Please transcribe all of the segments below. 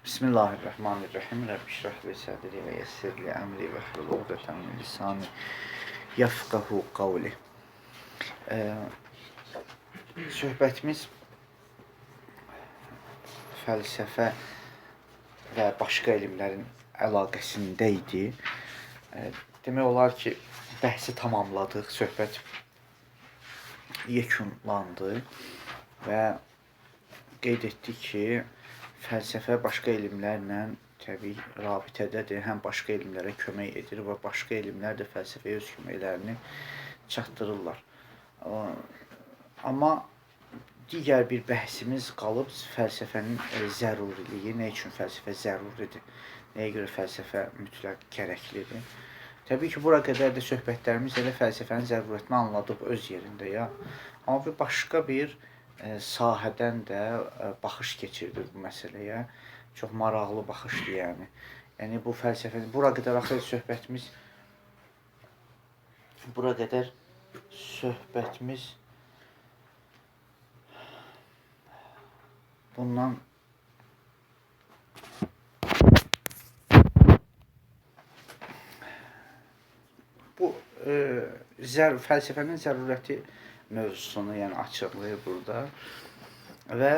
Bismillahirrahmanirrahim. Rabbi şrah li sadri ve yessir li emri ve hlul ugdeten min lisani yefqahu qavli. Söhbətimiz fəlsəfə və başqa elmlərin əlaqəsində idi. Demək olar ki, bəhsi tamamladıq, söhbət yekunlandı və qeyd etdik ki, fəlsəfə başqa elmlərlə təbii rabitədədir, həm başqa elmlərə kömək edir və başqa elmlər də fəlsəfəyə öz köməklərini çatdırırlar. Amma digər bir bəhsimiz qalıb fəlsəfənin zəruriliyi, nə üçün fəlsəfə zəruridir, nəyə görə fəlsəfə mütləq gərəklidir. Təbii ki, bura qədər də söhbətlərimiz elə fəlsəfənin zərurətini anladıq öz yerində ya. Amma bir başqa bir sahədən də baxış keçirdik bu məsələyə. Çox maraqlı baxışdır yəni. Yəni bu fəlsəfə, bura qədər axı söhbətimiz bundan bu fəlsəfənin zərurəti mövzusunu yəni açıqlayır burada. Və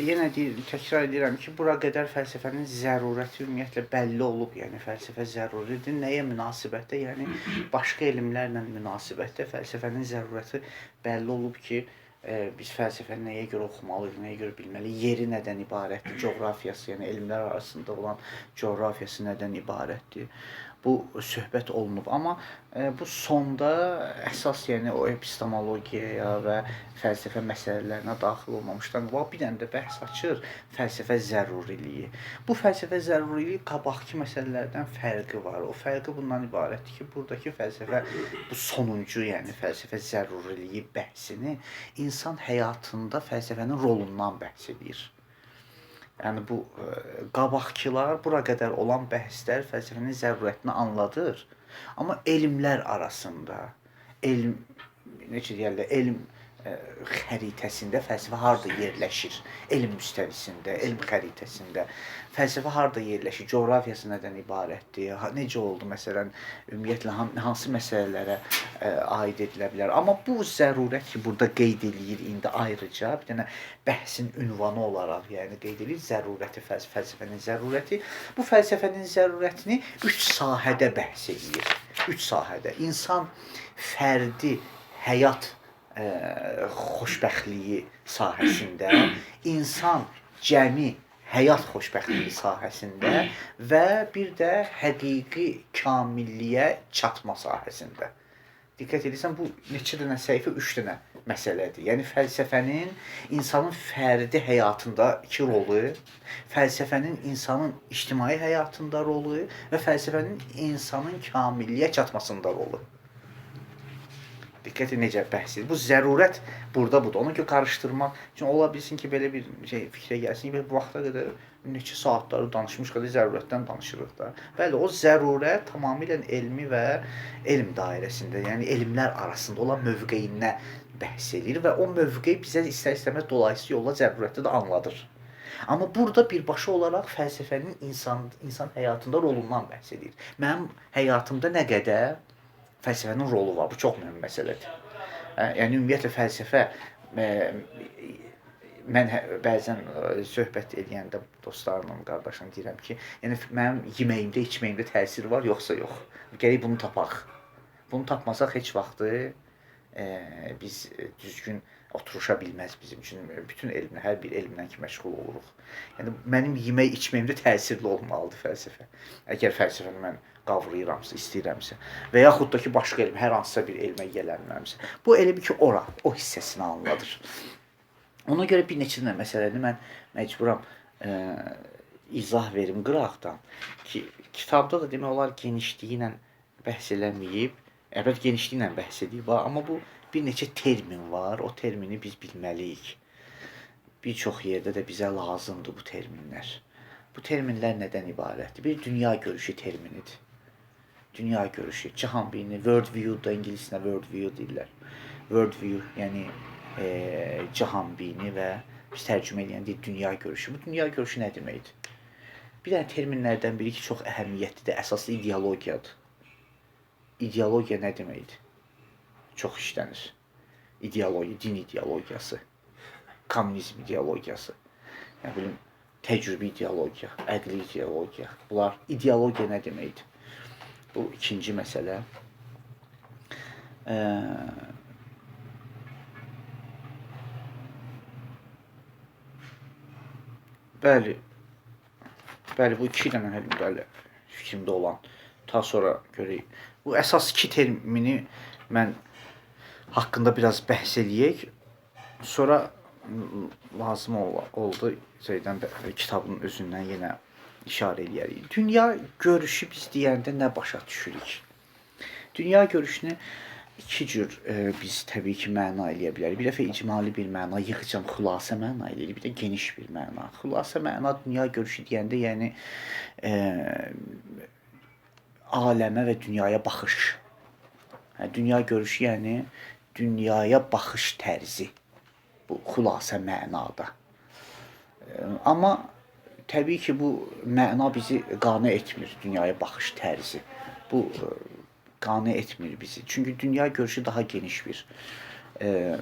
yenə təkrar edirəm ki, bura qədər fəlsəfənin zərurəti ümumiyyətlə bəlli olub. Yəni fəlsəfə zəruridir. Nəyə münasibətdə? Yəni başqa elmlərlə münasibətdə fəlsəfənin zərurəti bəlli olub ki, biz fəlsəfəni nəyə görə oxumalıyıq, nəyə görə bilməliyik, yeri nədən ibarətdir, coğrafiyası, yəni elmlər arasında olan coğrafiyası nədən ibarətdir. Bu söhbət olunub. Amma bu sonda əsas yəni o epistemologiyaya və fəlsəfə məsələlərinə daxil olmamışdan bir dənə də bəhs açır fəlsəfə zəruriliyi. Bu fəlsəfə zəruriliyi qabaqki məsələlərdən fərqi var. O fərqi bundan ibarətdir ki, buradakı fəlsəfə bu sonuncu, yəni fəlsəfə zəruriliyi bəhsini insan həyatında fəlsəfənin rolundan bəhs edir. Yəni bu qabaqkılar bura qədər olan bəhslər fəlsəfənin zərurətini anladır. Amma elmlər arasında, elm xəritəsində fəlsəfə harda yerləşir? Elm müstəvisində, elm xəritəsində fəlsəfə harda yerləşir? Coğrafiyası nədən ibarətdir? Necə oldu məsələn, ümumiyyətlə hansı məsələlərə aid edilə bilər? Amma bu zərurət ki, burada qeyd edilir indi ayrıca bir dənə bəhsin ünvanı olaraq, yəni qeyd edilir zərurəti, fəlsəfənin zərurəti. Bu fəlsəfənin zərurətini 3 sahədə bəhs edir. 3 sahədə. İnsan fərdi həyat xoşbəxtliyi sahəsində, insan cəmi həyat xoşbəxtliyi sahəsində və bir də həqiqi kamilliyə çatma sahəsində. Diqqət edirsən, bu neçə dənə səhifə, 3 dənə məsələdir. Yəni fəlsəfənin insanın fərdi həyatında 2 rolu, fəlsəfənin insanın ictimai həyatında rolu və fəlsəfənin insanın kamilliyə çatmasında rolu. Diqqət necə bəhs edir. Bu zərurət burada budur. Onu ki, qarışdırmaq üçün ola bilsin ki, belə bir fikrə gəlsin ki, bu vaxta qədər neçə saatları danışmış qədər zərurətdən danışırıq da. Bəli, o zərurət tamamilə elmi və elm dairəsində, yəni elmlər arasında olan mövqeyindən bəhs edir və o mövqey bizə istər-istəməz dolayısıyla yolla zərurəti də anladır. Amma burada birbaşa olaraq fəlsəfənin insan həyatında rolundan bəhs edir. Mənim həyatımda nə qədər fəlsəfənin rolu var. Bu çox mühüm məsələdir. Yəni ümumiyyətlə fəlsəfə mən bəzən söhbət edəndə dostlarımla, qardaşlarım deyirəm ki, yəni mənim yeməyimdə, içməyimdə təsiri var, yoxsa yox. Gərək bunu tapaq. Bunu tapmasaq heç vaxtı biz düzgün oturuşa bilməz bizim üçün. Bütün elmlə, hər bir elmlə ki, məşğul oluruq. Yəni mənim yemək, içməyimdə təsirli olmalıdır fəlsəfə. Əgər fəlsəfəni mən qavrayıramsa, istəyirəmsə və yaxud da ki, başqa elm, hər hansısa bir elmə yiyələnməmsə. Bu elə bir ki, o hissəsini anladır. Ona görə bir neçə dənə məsələni mən məcburam izah verim qıraqdan ki, kitabda da demək olar genişliyi ilə bəhs eləməyib, əlbəttə genişliyi ilə bəhs edib, amma bu bir neçə termin var, o termini biz bilməliyik. Bir çox yerdə də bizə lazımdır bu terminlər. Bu terminlər nədən ibarətdir? Bir dünya görüşü terminidir. Dünya görüşü, cihanbini, world view da ingiliscə world view deyirlər. World view, yəni cihanbini və biz tərcümə edəndə dünya görüşü. Bu dünya görüşü nə deməkdir? Bir dənə terminlərdən biri ki, çox əhəmiyyətlidir, əsaslı ideologiyadır. İdeologiya nə deməkdir? Çox işlənir. İdeologiya, din ideologiyası, kommunizm ideologiyası, nə bilim, təcrübi ideologiya, əqli ideologiya. Bunlar, ideologiya nə deməkdir? Bu ikinci məsələ. Bəli, bu iki dənə fikrimdə olan, daha sonra görək. Bu əsas iki termini mən haqqında biraz bəhs eləyək. Sonra lazım oldu kitabın özündən yenə işarə eləyərik. Dünya görüşü biz deyəndə nə başa düşürük? Dünya görüşünü iki cür biz təbii ki məna eləyə bilərik. Bir dəfə icmali bir məna, yığcam xülasə məna eləyirik, bir də geniş bir məna. Xülasə məna dünya görüşü deyəndə, yəni aləmə və dünyaya baxış. Dünya görüşü yəni dünyaya baxış tərzi. Bu xülasə mənada. Amma təbii ki bu məna bizi qane etmir, dünyaya baxış tərzi. Bu qane etmir bizi. Çünki dünya görüşü daha geniş bir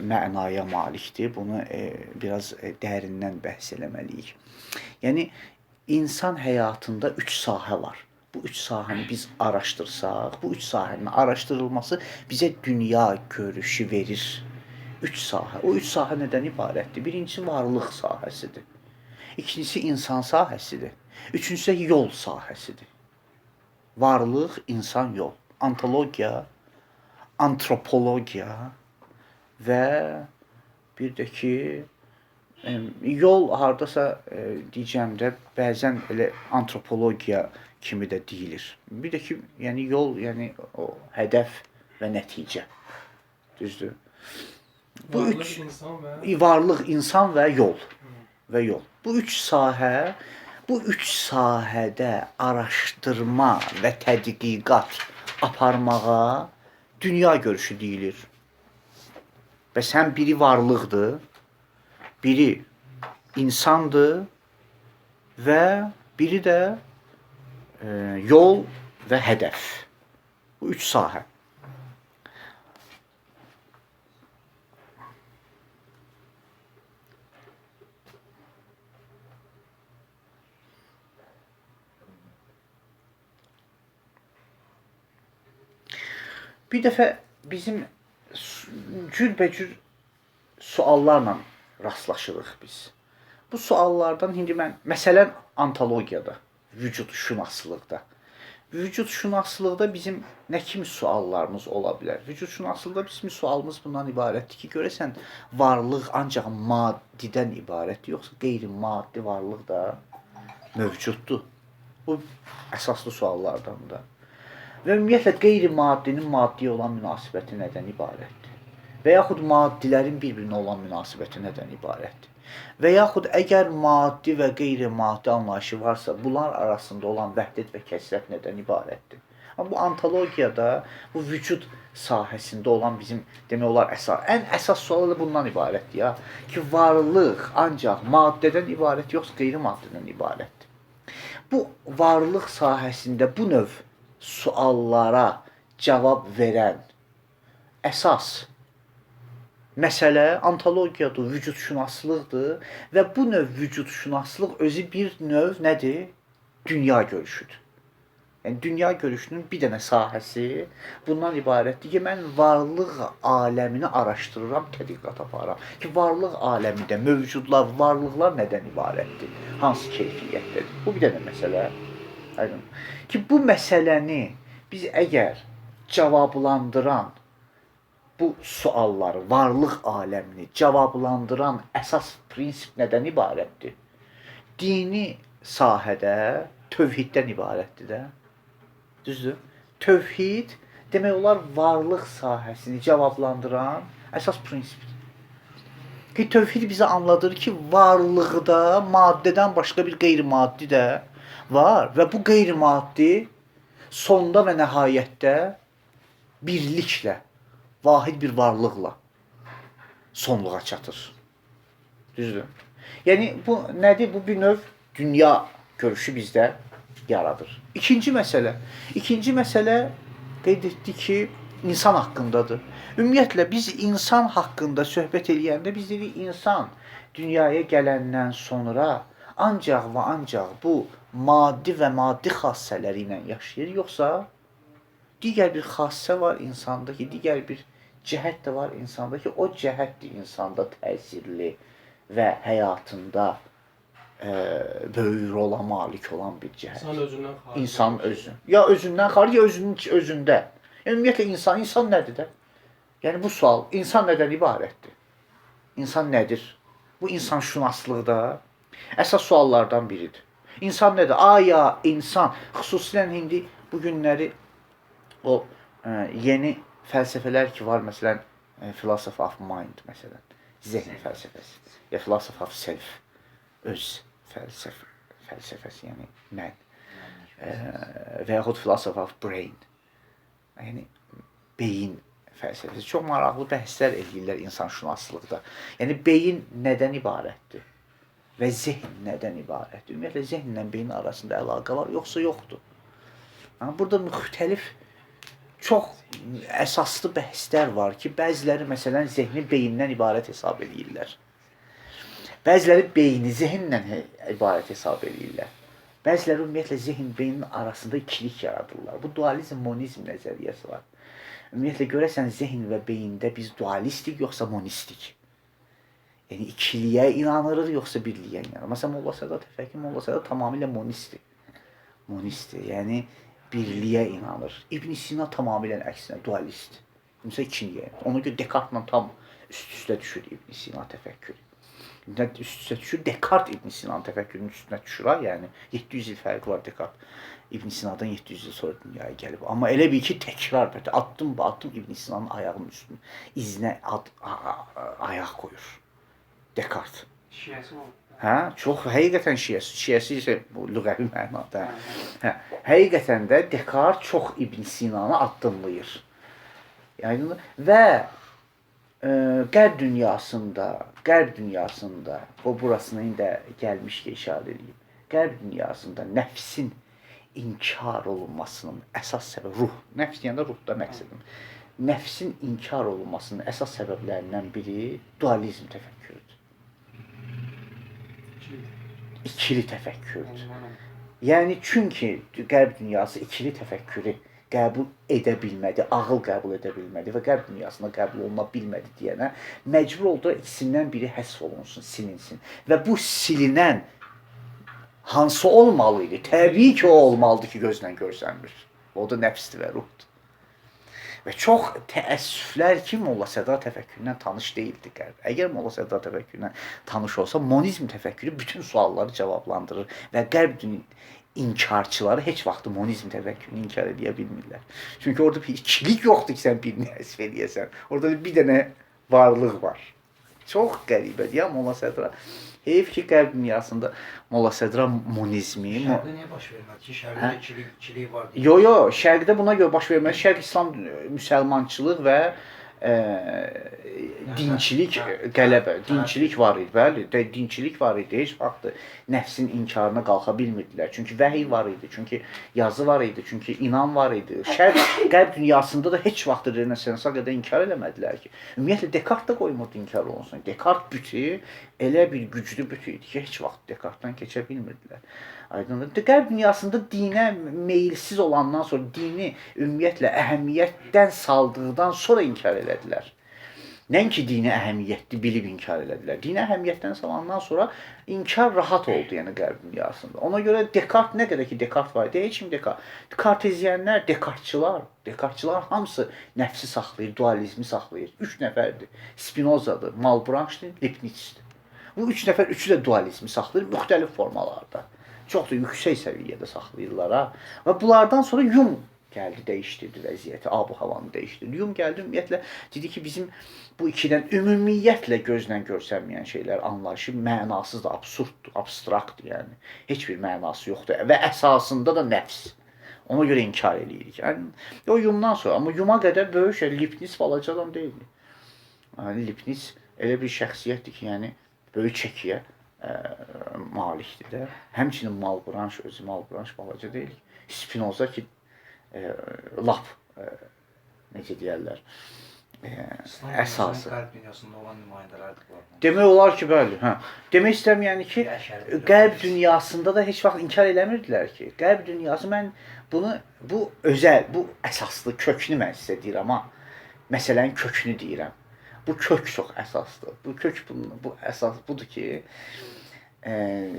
mənaya malikdir. Bunu biraz dərindən bəhs eləməliyik. Yəni, insan həyatında 3 sahə var. Bu 3 sahəni biz araşdırsaq, bu 3 sahənin araşdırılması bizə dünya görüşü verir. 3 sahə. O 3 sahə nədən ibarətdir? Birincisi varlıq sahəsidir. İkincisi insan sahəsidir. Üçüncüsü yol sahəsidir. Varlıq, insan, yol. Ontologiya, antropologiya və bir də ki, yol hardasa deyəcəm də bəzən elə antropologiya kimi də deyilir. Bir də ki, yəni yol, yəni o hədəf və nəticə. Düzdür? Bu varlıq, insan və yol. Bu üç sahədə araşdırma və tədqiqat aparmağa dünya görüşü deyilir. Bəs həm biri varlıqdır, biri insandır və biri də yol və hədəf. Bu üç sahə. Bir dəfə bizim cürbəcür suallarla rastlaşırıq biz. Bu suallardan indi məsələn ontologiyada, vücudşünaslıqda. Vücudşünaslıqda bizim nə kimi suallarımız ola bilər? Vücudşünaslıqda bizim sualımız bundan ibarətdir ki, görəsən varlıq ancaq maddidən ibarətdir, yoxsa qeyri-maddi varlıq da mövcuddur. Bu əsaslı suallardandır. Və ümumiyyətlə qeyri-maddinin maddiyə olan münasibəti nədən ibarətdir? Və yaxud maddilərin bir-birinə olan münasibəti nədən ibarətdir? Və yaxud əgər maddi və qeyri-maddi anlayışı varsa, bunlar arasında olan vəhdət və kəsrət nədən ibarətdir? Amma bu ontologiyada, bu vücud sahəsində olan bizim demək olar ən əsas sual da bundan ibarətdir ya. Ki, varlıq ancaq maddədən ibarət, yoxsa qeyri-maddədən ibarətdir. Bu varlıq sahəsində bu növ suallara cavab verən əsas məsələ ontologiyadır, vücudşünaslıqdır və bu növ vücudşünaslıq özü bir növ nədir? Dünya görüşüdür. Yəni, dünya görüşünün bir dənə sahəsi bundan ibarətdir ki, mən varlıq aləmini araşdırıram, tədqiqat aparıram. Ki, varlıq aləmində mövcudlar, varlıqlar nədən ibarətdir? Hansı keyfiyyətdədir? Bu bir dənə məsələ. Ki, bu məsələni biz əgər cavablandıran bu sualları, varlıq aləmini cavablandıran əsas prinsip nədən ibarətdir? Dini sahədə tövhiddən ibarətdir də. Düzdür? Tövhid demək olar varlıq sahəsini cavablandıran əsas prinsipdir. Ki, tövhid bizə anladır ki, varlıqda maddədən başqa bir qeyri-maddi də var və bu qeyri-maddi sonda və nəhayətdə birliklə, vahid bir varlıqla sonluğa çatır. Düzdür? Yəni, bu nədir? Bu bir növ dünya görüşü bizdə yaradır. İkinci məsələ qeyd etdi ki, insan haqqındadır. Ümumiyyətlə biz insan haqqında söhbət eləyəndə biz dedik insan dünyaya gələndən sonra ancaq və ancaq bu maddi və maddi xassələri ilə yaşayır, yoxsa digər bir xassə var insanda ki, digər bir cəhət də var insanda ki, o cəhətdir insanda təsirli və həyatında böyük rola malik olan bir cəhət. İnsan özündən xaric. İnsan özü. Ya özündən xaric, ya özünün özündə. Ümumiyyətlə insan nədir də? Yəni bu sual, insan nədən ibarətdir? İnsan nədir? Bu insanşünaslıqda əsas suallardan biridir. İnsan nədir? Aya insan, xüsusilə indi bu günləri o yeni fəlsəfələr ki var, məsələn, philosophy of mind, məsələn, zehn fəlsəfəsi, ya philosophy of self, öz fəlsəfəsi, yəni mən, və yaxud philosophy of brain, yəni beyin fəlsəfəsi. Çox maraqlı bəhslər eləyirlər insanşünaslıqda. Yəni beyin nədən ibarətdir və zehn nədən ibarətdir? Ümumiyyətlə zehnlə beyin arasında əlaqə var, yoxsa yoxdur? Yəni burada müxtəlif çox əsaslı bəhslər var ki, bəziləri məsələn zehni beyindən ibarət hesab edirlər. Bəziləri beyni zehinlə ibarət hesab edirlər. Bəziləri ümumiyyətlə zehin beynin arasında ikilik yaradırlar. Bu dualizm, monizm nəzəriyyəsi var. Ümumiyyətlə görəsən zehin və beyində biz dualistik yoxsa monistik? Yəni ikiliyə inanırıq yoxsa birliyə inanırıq? Məsələn, Molla Sədat Əfəki, Molla Sədat tamamilə monistdir. Monistdir, yəni birliyə inanır. İbn Sina tamamilə əksinə dualist. Məsələn, ikiliyə. Ona görə Descartes-la tam üst-üstə düşür İbn Sina təfəkkürü. Üst-üstə düşür. Descartes İbn Sina'nın təfəkkürünün üstünə düşür. Yəni 700 il fərqi var Descartes. İbn Sina'dan 700 il sonra dünyaya gəlib. Amma elə bil ki, təkrar, addım-addım İbn Sina'nın ayağının üstünə, izinə ayaq qoyur. Descartes. Şiəsi var. Hə, çox həqiqətən şiəsi isə bu lüğəvi mənada. Hə, həqiqətən də Descartes çox İbn Sina'nı addımlayır. Yəni və qərb dünyasında o burasına indi gəlmişkən işarə edeyim. Qərb dünyasında nəfsin inkar olunmasının əsas səbəbi ruh. Nəfs deyəndə ruhda məqsədim. Nəfsin inkar olunmasının əsas səbəblərindən biri dualizm təfəkkürüdür. İkili təfəkkürdür. Yəni çünki qərb dünyası ikili təfəkkürü qəbul edə bilmədi, ağıl qəbul edə bilmədi və qərb dünyasında qəbul oluna bilmədi deyənə məcbur oldu ikisindən biri həsf olunsun, silinsin. Və bu silinən hansı olmalı idi? Təbii ki, o olmalıdır ki, gözlə görsənmir. O da nəfsdir və ruhdur. Və çox təəssüflər ki, Molla Sədat təfəkküründən tanış deyildi qərb. Əgər Molla Sədat təfəkküründən tanış olsa, monizm təfəkkürü bütün sualları cavablandırır və qərb inkarçıları heç vaxt monizm təfəkkürünü inkar edə bilmirlər. Çünki orada bir ikilik yoxdur ki, sən birini həsf eləyəsən. Orada bir dənə varlıq var. Çox qəribədir ya Molla Sədra. Heyf ki, qərb dünyasında Molla Sədra monizmi... Şərqdə niyə baş vermədi ki? Şərqdə ikilik var deyil. Yo, şərqdə buna görə baş vermədi. Şərq İslam müsəlmançılıq və dinçilik qələbə, dinçilik var idi, bəli, dinçilik var idi, heç vaxt nəfsin inkarına qalxa bilmirdilər. Çünki vəhiy var idi, çünki yazı var idi, çünki inan var idi. Qərb dünyasında da heç vaxt Renesansa qədər inkar eləmədilər ki. Ümumiyyətlə, Descartes da qoymurdu inkar olunsun. Descartes bütü elə bir güclü bütü idi ki, heç vaxt Descartes-dan keçə bilmirdilər. Aydındır. Qərb dünyasında dinə meyilsiz olandan sonra, dini ümumiyyətlə əhəmiyyətdən saldıqdan sonra inkar elədilər. Nəinki dini əhəmiyyətli bilib inkar elədilər. Dini əhəmiyyətdən salandan sonra inkar rahat oldu, yəni qərb dünyasında. Ona görə Descartes, nə qədər ki Descartes var idi, heç kim Descartes. Kartezyenlər, Descartesçılar hamısı nəfsi saxlayır, dualizmi saxlayır. 3 nəfərdir. Spinozadır, Malebranche'dir, Leibnizdir. Bu 3 nəfər üçü də dualizmi saxlayır müxtəlif formalarda. Çox da yüksək səviyyədə saxlayırlar ha. Və bunlardan sonra Yum gəldi, dəyişdirdi vəziyyəti, ab-havanı dəyişdirdi. Yum gəldi, ümumiyyətlə dedi ki, bizim bu ikidən ümumiyyətlə gözlə görsənməyən şeylər anlayışı mənasızdır, absurddur, abstraktdır yəni. Heç bir mənası yoxdur və əsasında da nəfs. Ona görə inkar eləyirik. Yəni, o Yumdan sonra, amma Yuma qədər böyük şey, Leibniz balaca adam deyildi. Yəni, Leibniz elə bir şəxsiyyətdir ki, yəni, böyük çəkiyə malikdir də. Həmçinin Malebranche, özü Malebranche balaca deyil. Spinoza ki, lap necə deyərlər, əsası. Qəlb dünyasında olan nümayəndələrdir bu. Demək olar ki, bəli, hə. Demək istəyirəm yəni ki, qəlb dünyasında da heç vaxt inkar eləmirdilər ki, qəlb dünyası mən bu özəl, bu əsaslı, kökünü mən sizə deyirəm, amma məsələnin kökünü deyirəm. Bu kök çox əsasdır. Bu kök bu əsas budur ki,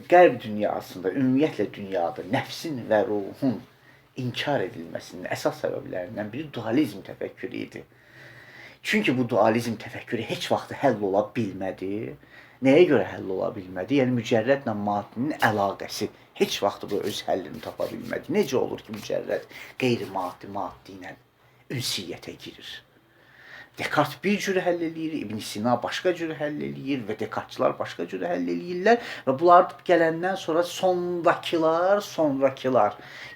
qəlb dünyasında, ümumiyyətlə dünyada nəfsin və ruhun inkar edilməsinin əsas səbəblərindən biri dualizm təfəkkürü idi. Çünki bu dualizm təfəkkürü heç vaxt həll ola bilmədi. Nəyə görə həll ola bilmədi? Yəni mücərrədlə maddinin əlaqəsi heç vaxt bu öz həllini tapa bilmədi. Necə olur ki, mücərrəd qeyri-maddi maddi ilə ünsiyyətə girir? Descartes bir cür həll eləyir, İbn Sina başqa cür həll eləyir və Descartesçılar başqa cür həll eləyirlər və bunlar gələndən sonra sonrakılar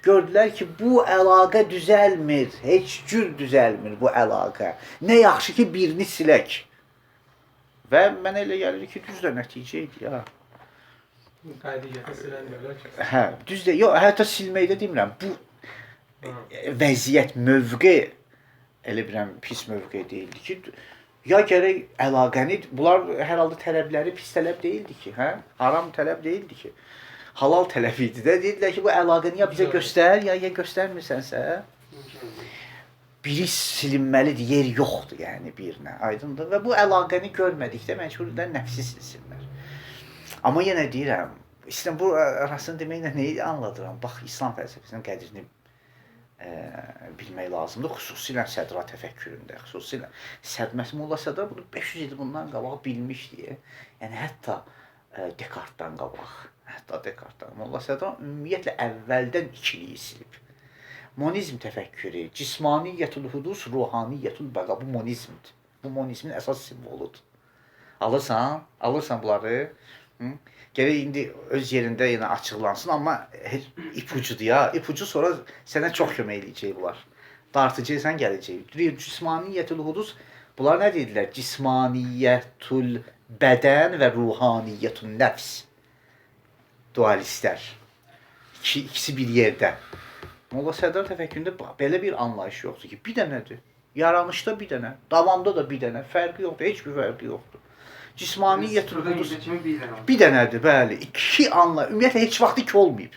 gördülər ki, bu əlaqə düzəlmir, heç cür düzəlmir bu əlaqə. Nə yaxşı ki, birini silək. Və mənə elə gəlir ki, düz də nəticə idi ya. Qaydiyyətə silənmirlər ki. Hə, düz də, yox, hətta silməkdə demirəm, bu vəziyyət, mövqe elə bilirəm pis mövqe deyildi ki, ya gərək əlaqəni, bunlar hər halda tələbləri pis tələb deyildi ki, hə? Haram tələb deyildi ki. Halal tələb idi də, dedilər ki, bu əlaqəni ya bizə göstər, ya göstərmirsənsə, biri silinməlidir, yer yoxdur yəni birinə, aydındır. Və bu əlaqəni görmədikdə məcburdən nəfsi silsinlər. Amma yenə deyirəm, istəyirəm bu arasını deməklə nəyi anladıram? Bax, İslam fəlsəfəsinin qədrini bilmək lazımdır, xüsusilə sədra təfəkküründə, xüsusilə Molla Sədra bunu 500 il bundan qabaq bilmişdi. Yəni hətta Descartes'dan qabaq, Molla Sədra ümumiyyətlə əvvəldən ikiliyi silib. Monizm təfəkkürü, cismaniyyətül hudus, ruhaniyyətül bəqa, bu monizmdir. Bu monizmin əsas simvoludur. Alırsan bunları. Gərək indi öz yerində yenə açıqlansın, amma ipucudur ya. İpucu sonra sənə çox kömək eləyəcək bunlar. Dartıcıysan gələcək. Cismaniyyətül hudus, bunlar nə deyirlər? Cismaniyyətül bədən və ruhaniyyətül nəfs. Dualistlər. İkisi bir yerdə. Molla Sədar təfəkküründə belə bir anlayış yoxdur ki, bir dənədir. Yaranışda bir dənə, davamda da bir dənə. Fərqi yoxdur, heç bir fərqi yoxdur. Cismaniyyətül hudus bir dənədir, bəli. İki anlayış, ümumiyyətlə heç vaxt iki olmayıb.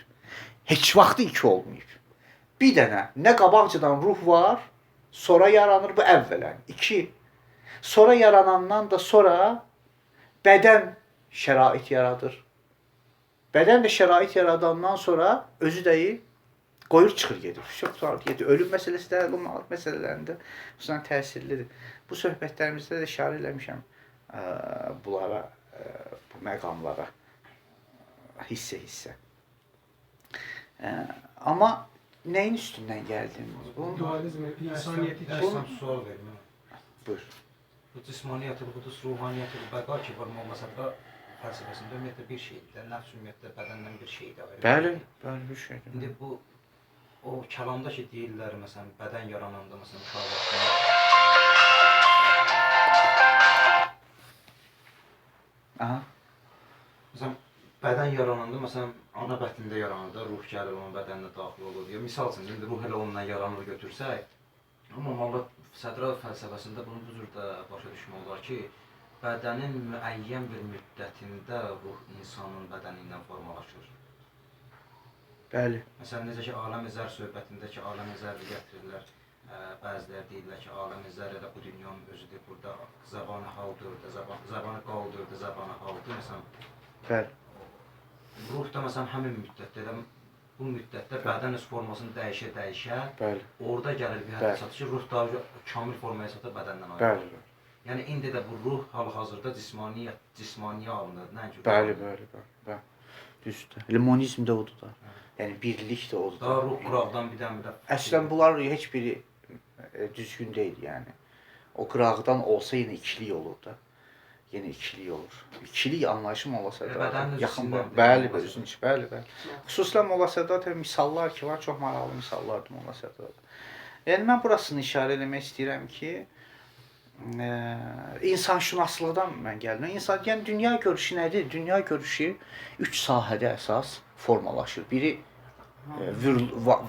Heç vaxt iki olmayıb. Bir dənə, nə qabaqcadan ruh var, sonra yaranır, bu əvvələn. İki, sonra yaranandan da sonra bədən şərait yaradır. Bədən də şərait yaradandan sonra özü də qoyur çıxır gedir. Çox saat gedir. Ölüm məsələsi də, olmamaq məsələlərində xüsusən təsirlidir. Bu söhbətlərimizdə də işarə eləmişəm bunlara, bu məqamlara hissə. Amma nəyin üstündən gəldim? Dualizm, insaniyyəti Sən sual verim. Buyur. Bu cismaniyyətül hudus, ruhaniyyətül bəqa ki, var Molla Sədra fəlsəfəsində ümumiyyətlə bir şeydir. Nəfs ümumiyyətlə bədəndən bir şeydir. Bəli, bir şeydir. İndi bu o kəlamda ki deyirlər, məsələn, bədən yarananda, məsələn, məsələn, bədən yarananda, məsələn, ana bətnində yarananda ruh gəlir, onun bədəninə daxil olur. Ya, misal üçün, indi ruh elə onunla yaranır götürsək, amma Molla Sədra fəlsəfəsində bunu bu cür də başa düşmək olar ki, bədənin müəyyən bir müddətində ruh insanın bədəni ilə formalaşır. Bəli. Məsələn, necə ki, aləm-i zər söhbətində ki, aləm-i zərri gətirirlər, bəziləri deyirlər ki, aləm-i zərrə də bu dünyanın özüdür, burada zabanı haldır, zabanı qaldır, zabanı haldır, məsələn. Bəli. Ruh da məsələn həmin müddətdə, bu müddətdə bədən öz formasını dəyişə, bəli. Orada gəlir bir həddə çatır ki, ruh daha kamil formaya çatır bədəndən ayrılır. Bəli. Yəni indi də bu ruh hal-hazırda cismaniyə alınır, nəinki. Bəli. Düzdür. Limonizm də odur da. Yəni birlik də odur. Daha ruh qıraqdan birdən-birə. Əslən bunlar heç biri düzgün deyil yəni. O qıraqdan olsa yenə ikilik olur da. Yenə ikilik olur. İkilik anlayışı Molla Sədra yaxın var. Bəli, özünün içi, bəli. Xüsusilə Molla Sədra misallar ki var, çox maraqlı misallardır Molla Sədra. Yəni mən burasını işarə eləmək istəyirəm ki, insanşünaslıqdan mən gəldim. İnsan, yəni dünya görüşü nədir? Dünya görüşü 3 sahədə əsas formalaşır. Biri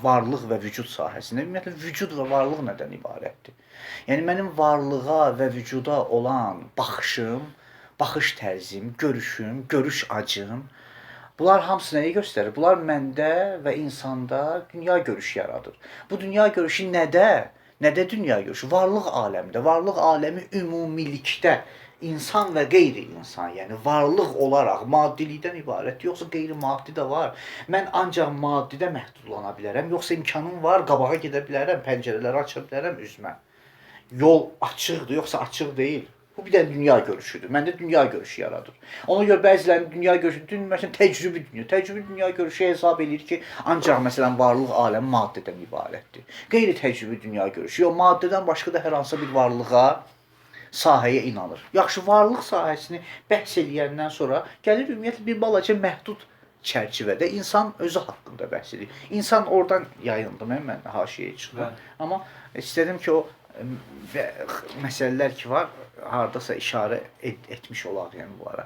varlıq və vücud sahəsində. Ümumiyyətlə vücud və varlıq nədən ibarətdir? Yəni mənim varlığa və vücuda olan baxışım, baxış tərzim, görüşüm, görüş acım, bunlar hamısı nəyi göstərir? Bunlar məndə və insanda dünya görüşü yaradır. Bu dünya görüşü nədə? Nədə dünya görüşü? Varlıq aləmində, varlıq aləmi ümumilikdə insan və qeyri-insan, yəni varlıq olaraq maddilikdən ibarət, yoxsa qeyri-maddi də var. Mən ancaq maddidə məhdudlana bilərəm, yoxsa imkanım var, qabağa gedə bilərəm, pəncərələri aça bilərəm üzmə. Yol açıqdır, yoxsa açıq deyil. Bu bir də dünya görüşüdür. Məndə dünya görüşü yaradır. Ona görə bəzilərinin dünya görüşü, məsələn, təcrübi dünya görüşü hesab edir ki, ancaq məsələn varlıq aləmi maddədən ibarətdir. Qeyri-təcrübi dünya görüşü, yox, maddədən başqa da hər hansı bir varlığa, sahəyə inanır. Yaxşı, varlıq sahəsini bəhs eləyəndən sonra gəlir ümumiyyətlə bir balaca məhdud çərçivədə insan özü haqqında bəhs edir. İnsan oradan yayındım, mən haşiyəyə çıxdım. Amma istədim ki, o məsələlər ki var, hardasa işarə etmiş olaq yəni bunlara.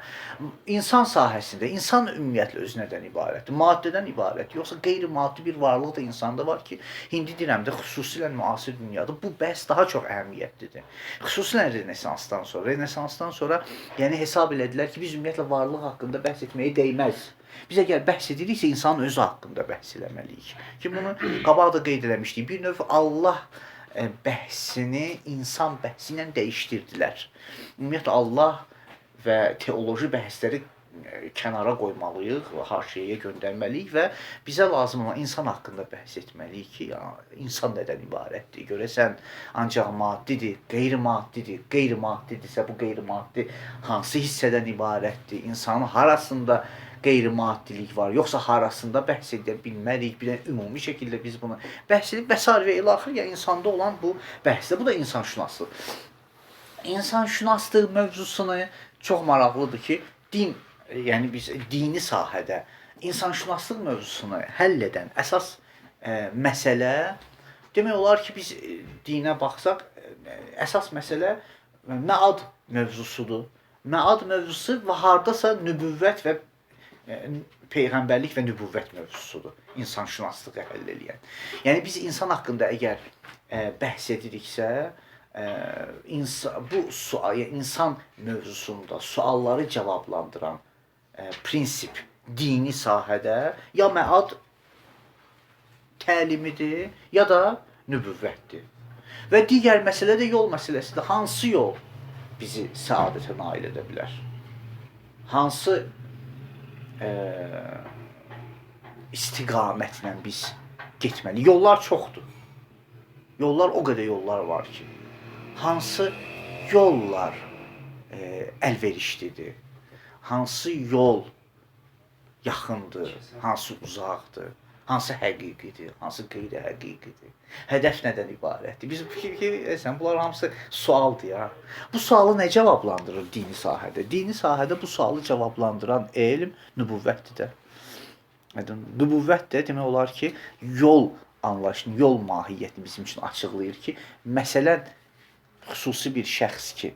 İnsan sahəsində, insan ümumiyyətlə özü nədən ibarətdir? Maddədən ibarət, yoxsa qeyri-maddi bir varlıq da insanda var ki, indi deyirəm də xüsusilə müasir dünyada bu bəhs daha çox əhəmiyyətlidir. Xüsusilə Renesansdan sonra yəni hesab elədilər ki, biz ümumiyyətlə varlıq haqqında bəhs etməyə dəyməz. Biz əgər bəhs ediriksə, insanın özü haqqında bəhs eləməliyik. Ki, bunu qabaq da qeyd eləmişdik. Bir növ Allah bəhsini insan bəhsi ilə dəyişdirdilər. Ümumiyyətlə Allah və teoloji bəhsləri kənara qoymalıyıq, haşiyəyə göndərməliyik və bizə lazım olan insan haqqında bəhs etməliyik ki, insan nədən ibarətdir? Görəsən ancaq maddidir, qeyri-maddidir. Qeyri-maddidirsə bu qeyri-maddi hansı hissədən ibarətdir? İnsanın harasında qeyri-maddilik var, yoxsa harasında bəhs edə bilmərik, bir də ümumi şəkildə biz bunu bəhs edib və s. və ilaxır, yəni insanda olan bu bəhsdə, bu da insanşünaslıq. İnsanşünaslıq mövzusunu çox maraqlıdır ki, din, yəni biz dini sahədə insanşünaslıq mövzusunu həll edən əsas məsələ, demək olar ki, biz dinə baxsaq, əsas məsələ məad mövzusudur. Məad mövzusu və hardasa nübüvvət və peyğəmbərlik və nübüvvət mövzusudur. İnsanşünaslığı həll eləyən. Yəni biz insan haqqında əgər bəhs ediriksə, bu insan mövzusunda sualları cavablandıran prinsip dini sahədə ya məad təlimidir, ya da nübüvvətdir. Və digər məsələ də yol məsələsidir. Hansı yol bizi səadətə nail edə bilər? Hansı istiqamətlə biz getməli. Yollar çoxdur. Yollar o qədər yollar var ki, hansı yollar əlverişlidir? Hansı yol yaxındır, hansı uzaqdır? Hansı həqiqidir, hansı qeyri-həqiqidir? Hədəf nədən ibarətdir? Biz fikirləsən, bunlar hamısı sualdır ya. Bu sualı nə cavablandırır dini sahədə? Dini sahədə bu sualı cavablandıran elm nübüvvətdir də. Nübüvvət də demək olar ki, yol anlayışını, yol mahiyyətini bizim üçün açıqlayır ki, məsələn, xüsusi bir şəxs ki,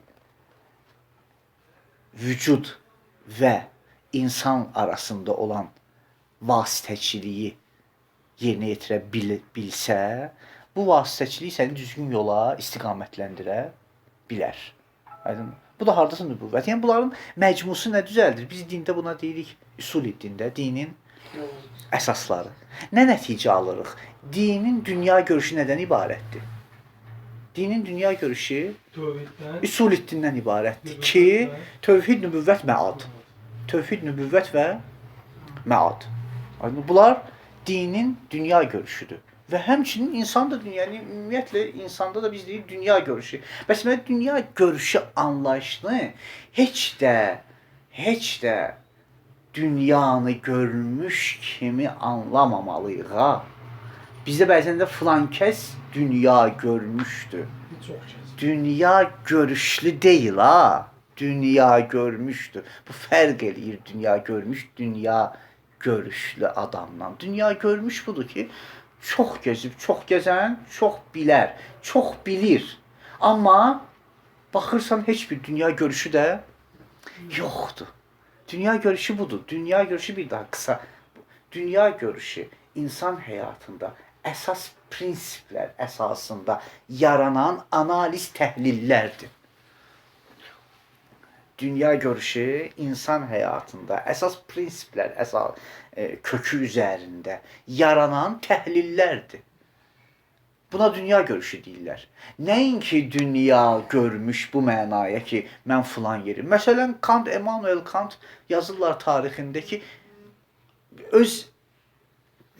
vücud və insan arasında olan vasitəçiliyi yerinə yetirə bilsə, bu vasitəçilik səni düzgün yola istiqamətləndirə bilər. Bu da hardasa nübüvvət. Yəni bunların məcmusu nə düzəldir? Biz dində buna deyirik üsul-i dində, dinin əsasları. Nə nəticə alırıq? Dinin dünya görüşü nədən ibarətdir? Dinin dünya görüşü üsul-i dindən ibarətdir ki, tövhid, nübüvvət, məad. Tövhid, nübüvvət və məad. Bunlar dinin dünya görüşüdür. Və həmçinin insan da yəni ümumiyyətlə insanda da biz deyirik dünya görüşü. Bəs mən dünya görüşü anlayışını heç də dünyanı görmüş kimi anlamamalıyıq ha. Bizdə bəzən də filan kəs dünya görmüşdür. Dünya görüşlü deyil ha. Dünya görmüşdür. Bu fərq eləyir dünya görmüş, dünya görüşlü adamdan. Dünya görmüş budur ki, çox gezib, çox gəzən, çox bilər, çox bilir. Amma baxırsan heç bir dünya görüşü də yoxdur. Dünya görüşü budur. Dünya görüşü bir daha kısa. Dünya görüşü insan həyatında əsas prinsiplər əsasında yaranan analiz təhlillərdir. Dünya görüşü insan həyatında əsas prinsiplər, əsas kökü üzərində yaranan təhlillərdir. Buna dünya görüşü deyirlər. Nəinki dünya görmüş bu mənaya ki, mən filan yeri. Məsələn, Kant, Immanuel Kant yazırlar tarixində ki, öz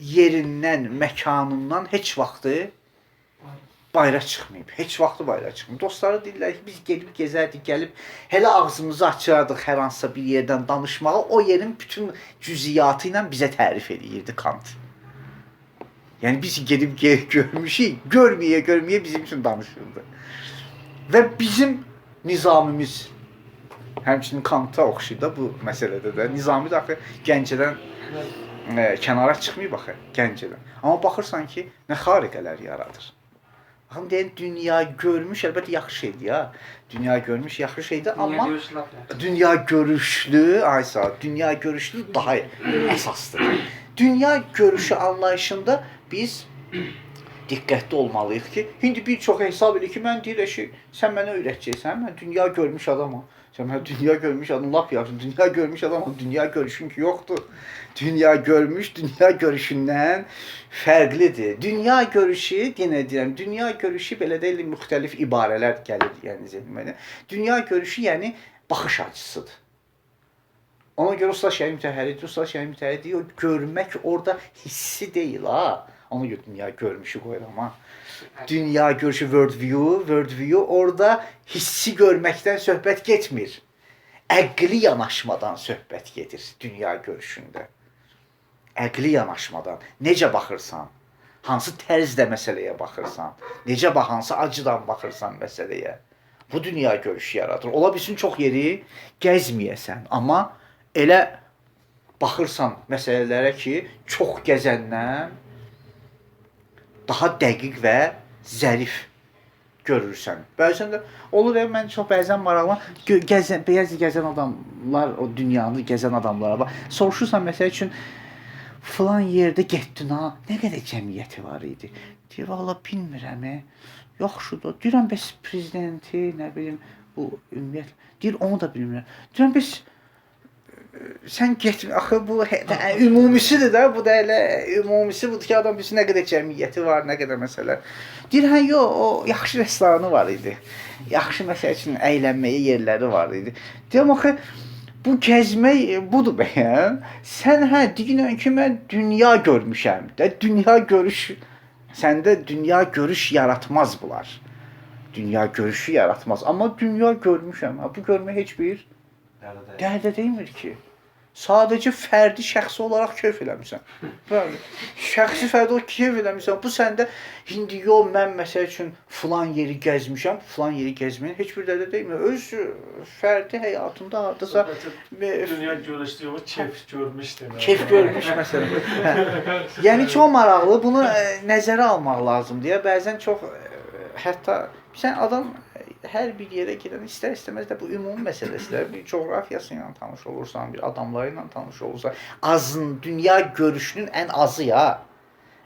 yerindən, məkanından heç vaxtı bayra çıxmayıb. Heç vaxtı bayra çıxmayıb. Dostları deyirlər ki, biz gedib gezərdik, gəlib hələ ağzımızı açardıq hər hansısa bir yerdən danışmağa, o yerin bütün cüziyyatı ilə bizə tərif edirdi Kant. Yəni biz gedib görmüşük, görməyə bizim üçün danışırdı. Və bizim nizamimiz həmçinin Kanta oxşuyur da bu məsələdə də. Nizami də axı Gəncədən kənara çıxmayıb axı Gəncədən. Amma baxırsan ki, nə xariqələr yaradır. Baxın deyən dünya görmüş əlbəttə yaxşı şeydir ya. Dünya görmüş yaxşı şeydir, amma dünya görüşlü, dünya görüşlü daha əsasdır. Dünya görüşü anlayışında biz diqqətli olmalıyıq ki, indi bir çox hesab edir ki, mən deyirəm ki, sən mənə öyrətəcəksən, mən dünya görmüş adamam. Sən mənə dünya görmüş adam lap yaxşı, dünya görmüş adamam, dünya görüşün ki yoxdur. Dünya görmüş, dünya görüşündən fərqlidir. Dünya görüşü, yenə deyirəm, dünya görüşü belə deyil, müxtəlif ibarələr gəlir, yəni zəhmənə. Dünya görüşü, yəni baxış açısıdır. Ona görə usta şəyi mütəhərridir, o görmək orada hissi deyil ha. Ona görə dünya görmüşü qoyuram ha. Dünya görüşü, world view orada hissi görməkdən söhbət getmir. Əqli yanaşmadan söhbət gedir dünya görüşündə. Əqli yanaşmadan. Necə baxırsan? Hansı tərzdə məsələyə baxırsan? Necə hansı acıdan baxırsan məsələyə? Bu dünya görüşü yaradır. Ola bilsin çox yeri gəzməyəsən, amma elə baxırsan məsələlərə ki, çox gəzəndən daha dəqiq və zərif görürsən. Bəzən də olur ya, mən çox bəzən maraqlan gəzən adamlar, o dünyanı gəzən adamlara bax. Soruşursan məsəl üçün filan yerdə getdin ha, nə qədər cəmiyyəti var idi? Deyir, valla bilmirəm. Yaxşıdır. Deyirəm, bəs prezidenti, nə bilim, bu ümumiyyətlə. Deyir, onu da bilmirəm. Deyirəm, bəs sən getmə, axı bu ümumisidir də, bu da elə ümumisi budur ki, adam bilsin nə qədər cəmiyyəti var, nə qədər məsələ. Deyir, hə, yox, o yaxşı restoranı var idi. Yaxşı məsəl üçün əylənməyə yerləri var idi. Deyirəm, axı bu gəzmək budur bəyəm. Sən hə, deyirəm ki, mən dünya görmüşəm də, dünya görüş, səndə dünya görüş yaratmaz bunlar. Dünya görüşü yaratmaz. Amma dünya görmüşəm. Bu görmək heç bir dərdə deymir ki. Sadəcə fərdi, şəxsi olaraq keyf eləmirsən. Şəxsi fərdi olaraq keyf eləmirsən. Bu səndə, indi yox, mən məsəl üçün filan yeri gəzmişəm, filan yeri gəzməyin heç bir dərdə deymir. Öz fərdi həyatında hardasa dünya görüşdü, yox, keyf görmüş demək. Keyf görmüş məsələn. Yəni çox maraqlı, bunu nəzərə almaq lazımdır. Bəzən çox, hətta sən adam hər bir yerə gedən istər-istəməz də bu ümumi məsələsidir. Bir coğrafiyası ilə tanış olursan, bir adamları ilə tanış olursan, dünya görüşünün ən azı ya.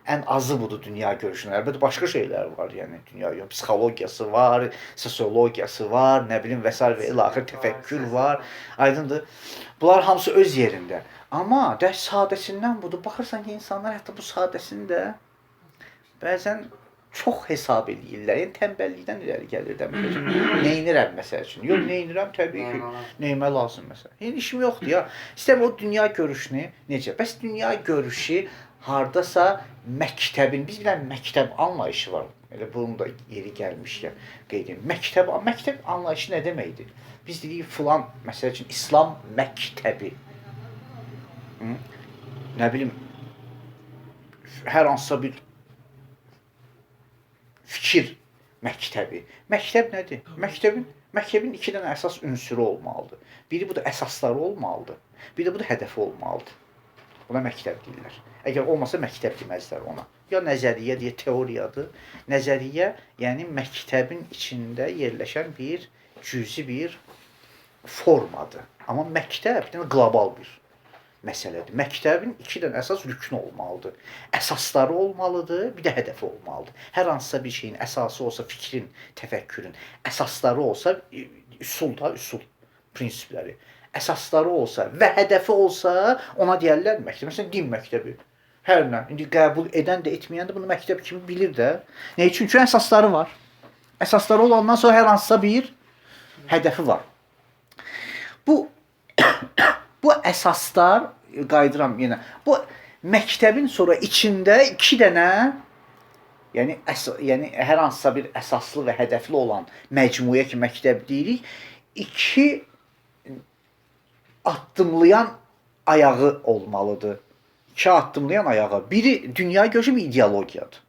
Ən azı budur dünya görüşünün. Əlbəttə başqa şeylər var, yəni dünya psixologiyası var, sosiologiyası var, nə bilim və s. və ilaxır təfəkkür var. Aydındır. Bunlar hamısı öz yerində. Amma sadəsindən budur. Baxırsan ki, insanlar hətta bu sadəsini də bəzən çox hesab edirlər. Yəni tənbəllikdən irəli gəlir də. Neynirəm məsəl üçün? Yox, neynirəm təbii ki. Neymə lazım məsəl. Yəni işim yoxdur ya. İstəyirəm o dünya görüşünü necə? Bəs dünya görüşü hardasa məktəbin, biz bilən məktəb anlayışı var. Elə bunun da yeri gəlmişkən qeyd edim. Məktəb anlayışı nə deməkdir? Biz dedik filan, məsəl üçün İslam məktəbi. Nə bilim, hər hansısa bir fikir məktəbi. Məktəb nədir? Məktəbin iki dənə əsas ünsürü olmalıdır. Biri bu da əsasları olmalıdır. Bir də bu da hədəfi olmalıdır. Buna məktəb deyirlər. Əgər olmasa məktəb deməzlər ona. Ya nəzəriyyə deyə teoriyadır. Nəzəriyyə, yəni məktəbin içində yerləşən bir cüzi bir formadır. Amma məktəb yəni qlobal bir məsələdir. Məktəbin iki dənə əsas rüknü olmalıdır. Əsasları olmalıdır, bir də hədəfi olmalıdır. Hər hansısa bir şeyin əsası olsa, fikrin, təfəkkürün, əsasları olsa, üsul prinsipləri. Əsasları olsa və hədəfi olsa, ona deyərlər məktəb. Məsələn, din məktəbi. Hər nə, indi qəbul edən də, etməyən də bunu məktəb kimi bilir də. Nə üçün? Çünki əsasları var. Əsasları olandan sonra hər hansısa bir hədəfi var. Bu əsaslar, qayıdıram yenə, bu məktəbin sonra içində iki dənə, yəni hər hansısa bir əsaslı və hədəfli olan məcmuəyə ki, məktəb deyirik, iki addımlayan ayağı olmalıdır. İki addımlayan ayağı. Biri dünya görüşü, bir ideologiyadır.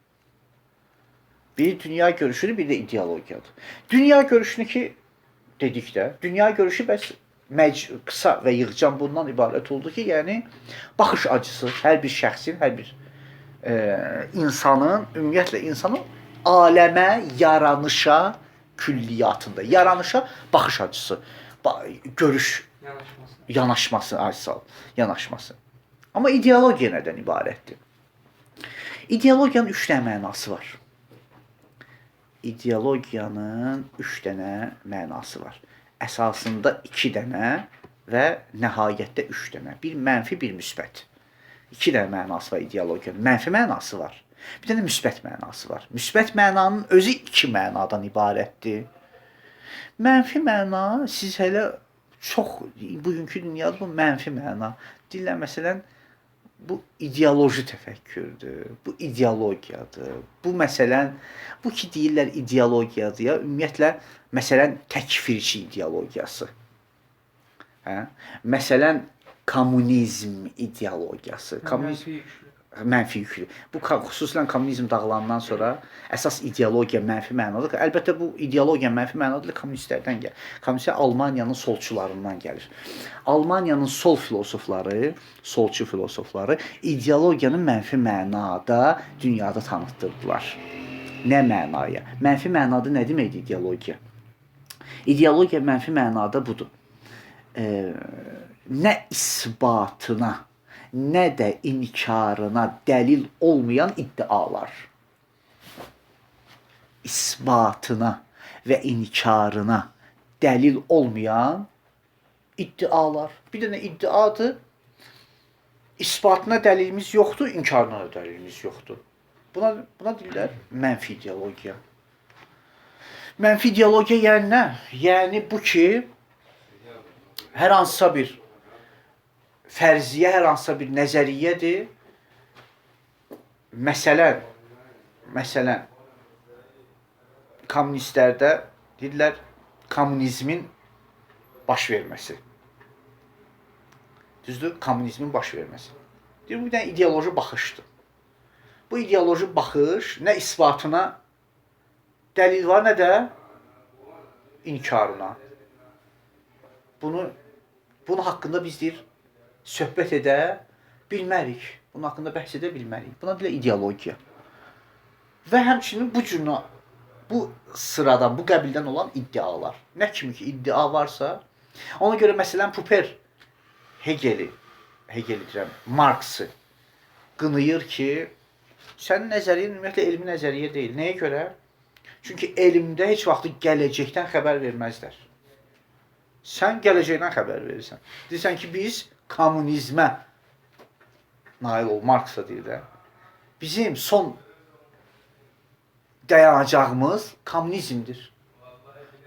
Biri dünya görüşüdür, bir də ideologiyadır. Dünya görüşünü ki, dedik də, dünya görüşü bəs qısa və yığcam bundan ibarət oldu ki, yəni baxış açısı hər bir şəxsin, hər bir insanın, ümumiyyətlə insanın aləmə, yaranışa külliyyatında, yaranışa baxış açısı, görüş, yanaşması. Amma ideologiya nədən ibarətdir? İdeologiyanın üç dənə mənası var. İdeologiyanın üç dənə mənası var. Əsasında iki dənə və nəhayətdə üç dənə. Bir mənfi, bir müsbət. İki dənə mənası var ideologiyanın. Mənfi mənası var. Bir dənə müsbət mənası var. Müsbət mənanın özü iki mənadan ibarətdir. Mənfi məna, siz hələ çox, bugünkü dünyada bu mənfi məna. Deyirlər, məsələn, bu ideoloji təfəkkürdür, bu ideologiyadır. Bu məsələn, bu ki deyirlər ideologiyadır ya, ümumiyyətlə, məsələn, təkfirçi ideologiyası. Məsələn, kommunizm ideologiyası. Mənfi yüklü. Bu xüsusilə kommunizm dağılandan sonra əsas ideologiya mənfi mənadadır. Əlbəttə bu ideologiya mənfi mənadadır kommunistlərdən gəlir. Kommunistlər Almaniyanın solçularından gəlir. Almaniyanın solçu filosofları ideologiyanı mənfi mənada dünyada tanıtdırdılar. Nə mənaya? Mənfi mənada nə deməkdir ideologiya? İdeologiya mənfi mənada budur. Nə isbatına, nə də inkarına dəlil olmayan iddialar. İsbatına və inkarına dəlil olmayan iddialar. Bir dənə iddiadır. İsbatına dəlilimiz yoxdur, inkarına da dəlilimiz yoxdur. Buna deyirlər mənfi ideologiya. Mənfi ideologiya yəni nə? Yəni bu ki, hər hansısa bir fərziyyə, hər hansısa bir nəzəriyyədir. Məsələn, kommunistlərdə deyirlər, kommunizmin baş verməsi. Düzdür? Kommunizmin baş verməsi. Deyir, bu bir dənə ideoloji baxışdır. Bu ideoloji baxış nə isbatına dəlil var, nə də inkarına. Bunun haqqında biz deyir, söhbət edə bilmərik. Bunun haqqında bəhs edə bilmərik. Buna deyirlər ideologiya. Və həmçinin bu sıradan, bu qəbildən olan iddialar. Nə kimi ki iddia varsa, ona görə məsələn Popper Hegeli deyirəm, Marx'ı qınıyır ki, sənin nəzəriyyə ümumiyyətlə elmi nəzəriyyə deyil. Nəyə görə? Çünki elmdə heç vaxt gələcəkdən xəbər verməzlər. Sən gələcəkdən xəbər verirsən. Deyirsən ki, biz kommunizmə nail ol, Marx'a deyir də. Bizim son dayanacağımız kommunizmdir.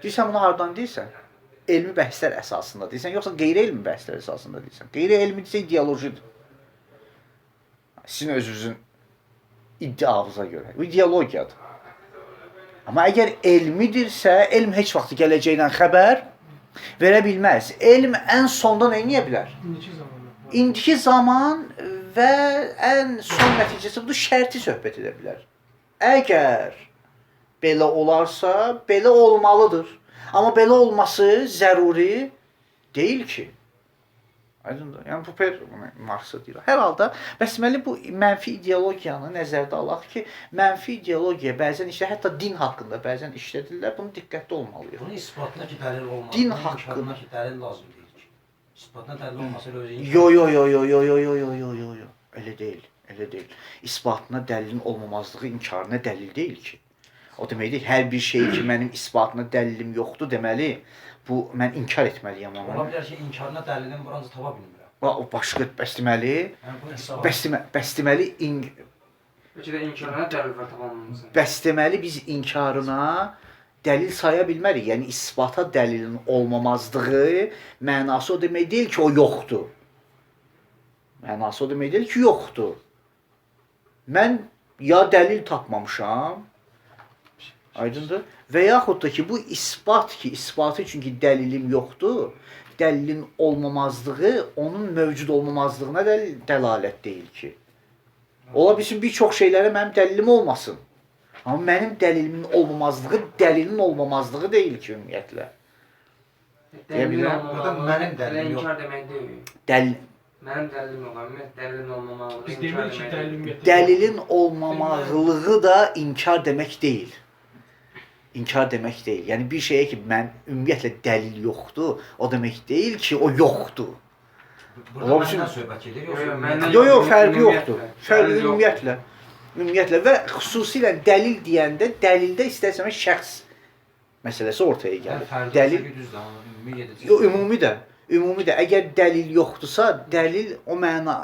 Deyirsən, bunu hardan deyirsən? Elmi bəhslər əsasında deyirsən, yoxsa qeyri-elmi bəhslər əsasında deyirsən. Qeyri-elmi deyirsə ideolojidir. Sizin özünüzün iddianıza görə. Bu ideologiyadır. Amma əgər elmidirsə, elm heç vaxt gələcəkdən xəbər verə bilməz. Elm ən sonda nə edə bilər? İndiki zaman və ən son nəticəsi budur, şərti söhbət edə bilər. Əgər belə olarsa, belə olmalıdır. Amma belə olması zəruri deyil ki. Aydındır. Yəni Popper Marksı deyir. Hər halda bəs deməli bu mənfi ideologiyanı nəzərdə alaq ki, mənfi ideologiya bəzən işte hətta din haqqında bəzən işlədirlər. Bunu diqqətli olmalıyıq. Bunun isbatına ki dəlil olmaz. Din Bunun haqqında. inkarına ki dəlil lazım deyil ki. İsbatına dəlil olmasa özü inkar. Yo. Elə deyil. Elə deyil. İsbatına dəlilin olmamazlığı inkarına dəlil deyil ki. O deməkdir hər bir şey ki mənim isbatına dəlilim yoxdur deməli bu mən inkar etməliyəm Ola onu. bilər ki inkarına dəlilin buranca tapa bilmirəm. O başqa bəs deməli Yəni bu hesab. bəs deməli Bəlkə də inkarına dəlil var tamamlansın. bəs deməli biz inkarına dəlil saya bilmərik. Yəni isbata dəlilin olmamazlığı mənası o demək deyil ki, o yoxdur. Mənası o demək deyil ki, yoxdur. Mən ya dəlil tapmamışam, aydındır? Və yaxud da ki, bu isbatı çünki dəlilim yoxdur, dəlilin olmamazlığı onun mövcud olmamazlığına dəlalət deyil ki. Ola bilsin bir çox şeylərə mənim dəlilim olmasın. Amma mənim dəlilimin olmamazlığı dəlilin olmamazlığı deyil ki, ümumiyyətlə. Dəlilin Burada mənim olmamalığı dəlilim yox. inkar demək deyil. Mənim dəlilim yox. Ümumiyyətlə dəlilin olmamalığı Biz inkar demirik ki, demək deyil. dəlil ümumiyyətlə. Dəlilin olmamazlığı da inkar demək deyil. İnkar demək deyil. Yəni bir şeyə ki, mən ümumiyyətlə dəlil yoxdur, o demək deyil ki, o yoxdur. Burada Ola bilsin. məndən söhbət gedir, Yo, yoxsa məndən- Yox, fərqi yoxdur. Ümumiyyətlə. Fərqi Dəlil ümumiyyətlə. Ümumiyyətlə və xüsusilə dəlil deyəndə dəlildə istəsəmə şəxs məsələsi ortaya gəlir. Dəlil Dəlil düzdür, amma ümumi gedəcək. Yox, ümumi də əgər dəlil yoxdursa, dəlil o məna.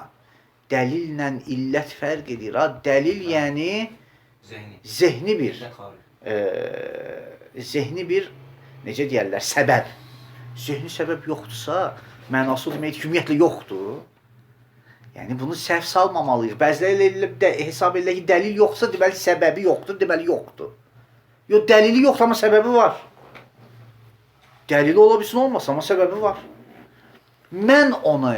Dəlillə illət fərq edir. Ha, dəlil yəni zehni bir necə deyirlər, səbəb. Zehni səbəb yoxdursa, mənası o deməkdir ki, ümumiyyətlə yoxdur. Yəni bunu səhv salmamalıyıq. Bəziləri hesab edirlər ki, dəlil yoxsa deməli səbəbi yoxdur, deməli yoxdur. Yox, dəlili yoxdur, amma səbəbi var. Dəlili ola bilsin olmasa, amma səbəbi var. Mən onu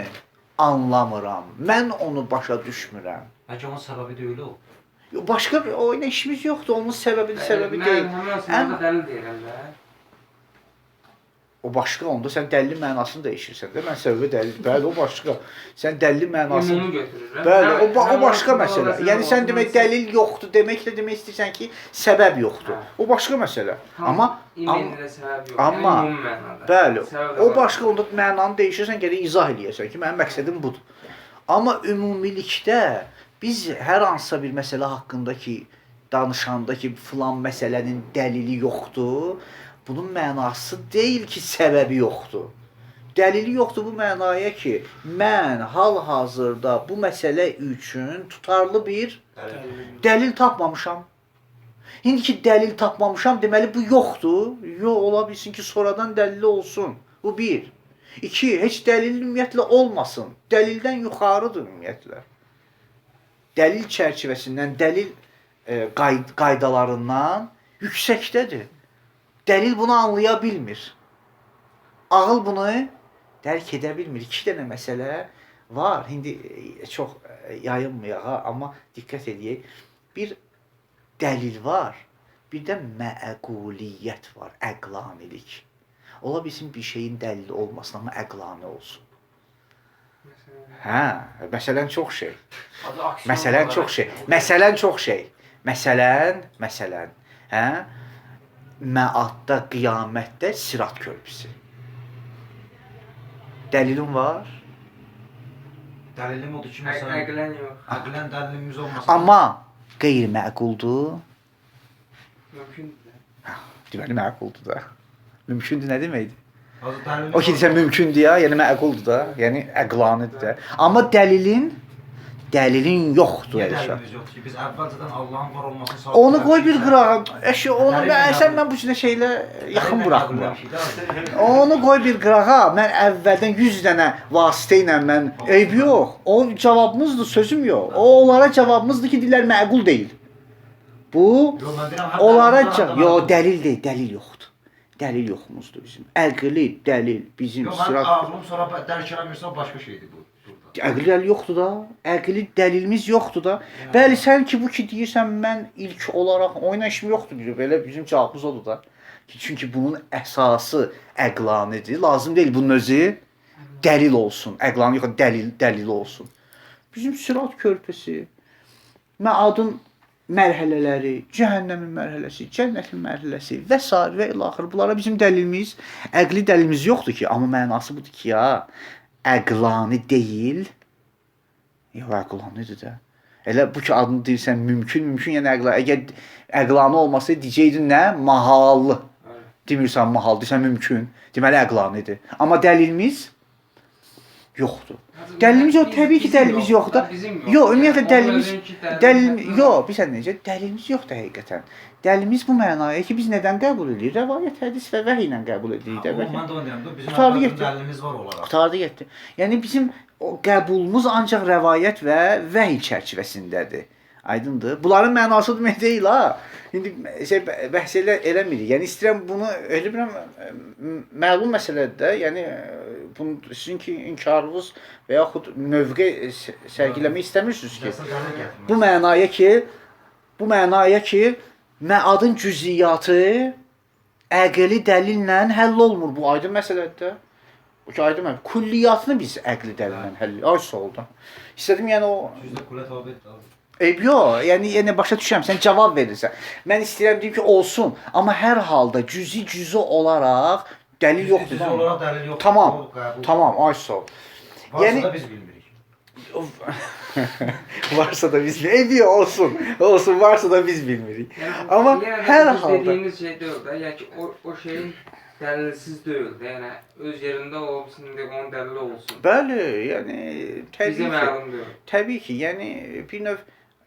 anlamıram, mən onu başa düşmürəm. Bəlkə onun səbəbi deyil o. Yox, başqa bir oyuna işimiz yoxdur, onun səbəbi deyil. Mən həmin sənədə dəlil deyirəm də. O başqa, onda sən dəlilin mənasını dəyişirsən də. Mən səbəbi dəlil. Bəli, o başqa. Sən dəlilin mənasını Ümumi götürürəm. Bəli, o başqa məsələ. Yəni sən demək dəlil yoxdur deməklə demək istəyirsən ki, səbəb yoxdur. O başqa məsələ. Amma İmində səbəb yox. amma- Yəni ümumi mənada. bəli, Səbəb də o var. başqa, onda mənanı dəyişirsən, gərək izah eləyəsən ki, mənim məqsədim budur. Amma ümumilikdə biz hər hansısa bir məsələ haqqında ki, danışanda ki, filan məsələnin dəlili yoxdur, bunun mənası deyil ki, səbəbi yoxdur. Dəlili yoxdur bu mənaya ki, mən hal-hazırda bu məsələ üçün tutarlı bir dəlil tapmamışam. İndi ki, dəlil tapmamışam, deməli bu yoxdur. Yox, ola bilsin ki, sonradan dəlili olsun. Bu bir. İki, heç dəlil ümumiyyətlə olmasın. Dəlildən yuxarıdır ümumiyyətlə. Dəlil çərçivəsindən, dəlil qaydalarından yüksəkdədir. Dəlil bunu anlaya bilmir. Ağıl bunu dərk edə bilmir. İki dənə məsələ var. İndi çox yayınmayaq, amma diqqət edək. Bir dəlil var, bir də məquliyyət var, əqlanilik. Ola bilsin bir şeyin dəlili olmasın, amma əqlani olsun. Hə, məsələn çox şey. Məsələn çox şey. Məsələn, hə? Məadda, qiyamətdə Sirat körpüsü. Dəlilin var. Dəlilim odur ki, məsələn, Əqlən yox. əqlən dəlilimiz olmasa, Amma qeyri-məquldur. Mümkündür. Deməli məquldur da. Mümkündür nə deməkdir? azı dəlilimiz O ki desən mümkündür ya, yəni məquldur da, yəni əqlanidir də. Amma dəlilin yoxdur Niyə Əlişah. dəlilimiz yoxdur ki, biz əvvəlcədən Allahın var olmasını sabit Onu qoy bir etmişik. qırağa. Onu Dəlil sən mən bu cür şeylə yaxın Dəlil buraxmıram. məqul bir şey də. Onu qoy bir qırağa. Mən əvvəldən 100 dənə vasitə ilə mən eyb yox. O cavabımızdır, sözüm yox. O onlara cavabımızdır ki, dillər məqul deyil. Bu Yox, mən deyirəm, həm onlara dəlil var, yox, həm dəlil deyil, dəlil yoxdur. Dəlil yoxumuzdur bizim. Əqli dəlil bizim Yox, mən sırat. ağlım sonra dərk eləmirsə başqa şeydir bu. burada. Əqli dəlil yoxdur da. Əqli dəlilimiz yoxdur da. Bəli, sən ki bu ki deyirsən mən ilk olaraq oyuna işim yoxdur deyir. Belə bizim cavabımız odur da. Ki çünki bunun əsası əqlanidir. Lazım deyil bunun özü Dəlil olsun. Əqlanı yox, dəlil olsun. Bizim Sırat körpüsü, Məadın mərhələləri, cəhənnəmin mərhələsi, cənnətin mərhələsi və s. və ilaxır. Bunlara bizim dəlilimiz, əqli dəlilimiz yoxdur ki, amma mənası budur ki, ya, əqlani deyil. Yox, əqlanidir də. Elə bu ki, adını deyirsən, mümkün, yəni əqlani. Əgər əqlani olmasa deyəcəydin nə? Mahal. Demirsən mahal, deyirsən mümkün. Deməli, əqlanidir. Amma dəlilimiz yoxdur. Dəlilimiz yox, təbii ki, dəlilimiz yoxdur da. Yox, ümumiyyətlə dəlilimiz yox, bilirsən necə? Dəlilimiz yoxdur həqiqətən. Dəlilimiz bu mənaya ki, biz nədən qəbul edirik? Rəvayət, hədis və vəhy ilə qəbul edirik də. Mən də onu deyirəm də, bizim dəlilimiz var olaraq. Qutardı getdi. Yəni bizim o qəbulumuz ancaq rəvayət və vəhy çərçivəsindədir. Aydındır? Bunların mənası demək deyil ha. İndi bəhs eləmirik. Yəni istəyirəm bunu elə bilirəm məlum məsələdir də. Yəni bunu sizin ki inkarınız və yaxud mövqe sərgiləmək istəmirsiniz ki. Bu mənaya ki məadın cüziyyatı əqli dəlillə həll olmur. Bu aydın məsələdir də. Bu ki aydın məsələdir. Külliyyatını biz əqli dəlillə həll edirik. Ay sağ olun. İstədim yəni o Cüzdə kulə tabidir abi. Yox, yəni başa düşürəm, sən cavab verirsən. Mən istəyirəm deyim ki, olsun, amma hər halda cüzi olaraq dəlil yoxdur. Cüzi olaraq dəlil yoxdur. Tamam, ay sağ ol. Varsa da biz bilmirik. Varsa da biz bilmirik. Olsun, varsa da biz bilmirik. Amma hər halda dediyimiz şey deyil də, yəni ki, o şeyin dəlilsiz deyil də, yəni öz yerində olsun, onun dəlili olsun. Bəli, yəni Bizə məlum deyil. Təbii ki, yəni bir növ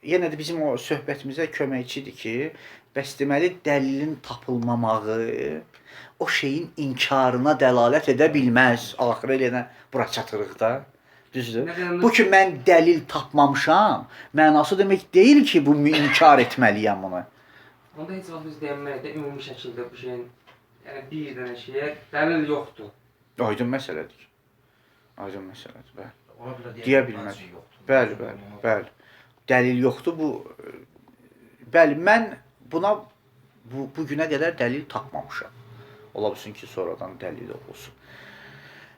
yenə də bizim o söhbətimizə köməkçidir ki, bəs deməli dəlilin tapılmamağı o şeyin inkarına dəlalət edə bilməz. Axırı elə bura çatırıq da. Düzdür? Bu ki mən dəlil tapmamışam, mənası demək deyil ki, bu inkar etməliyəm bunu. Onda heç vaxt biz deyənməyək də ümumi şəkildə bu şeyin yəni bir dənə şeyə dəlil yoxdur. Aydın məsələdir. Aydın məsələdir, bəli. Ola bilər Deyə bilməz. Bəli. Dəlil yoxdur bu. Bəli, mən buna bu günə qədər dəlil tapmamışam. Ola bilsin ki, sonradan dəlil olsun.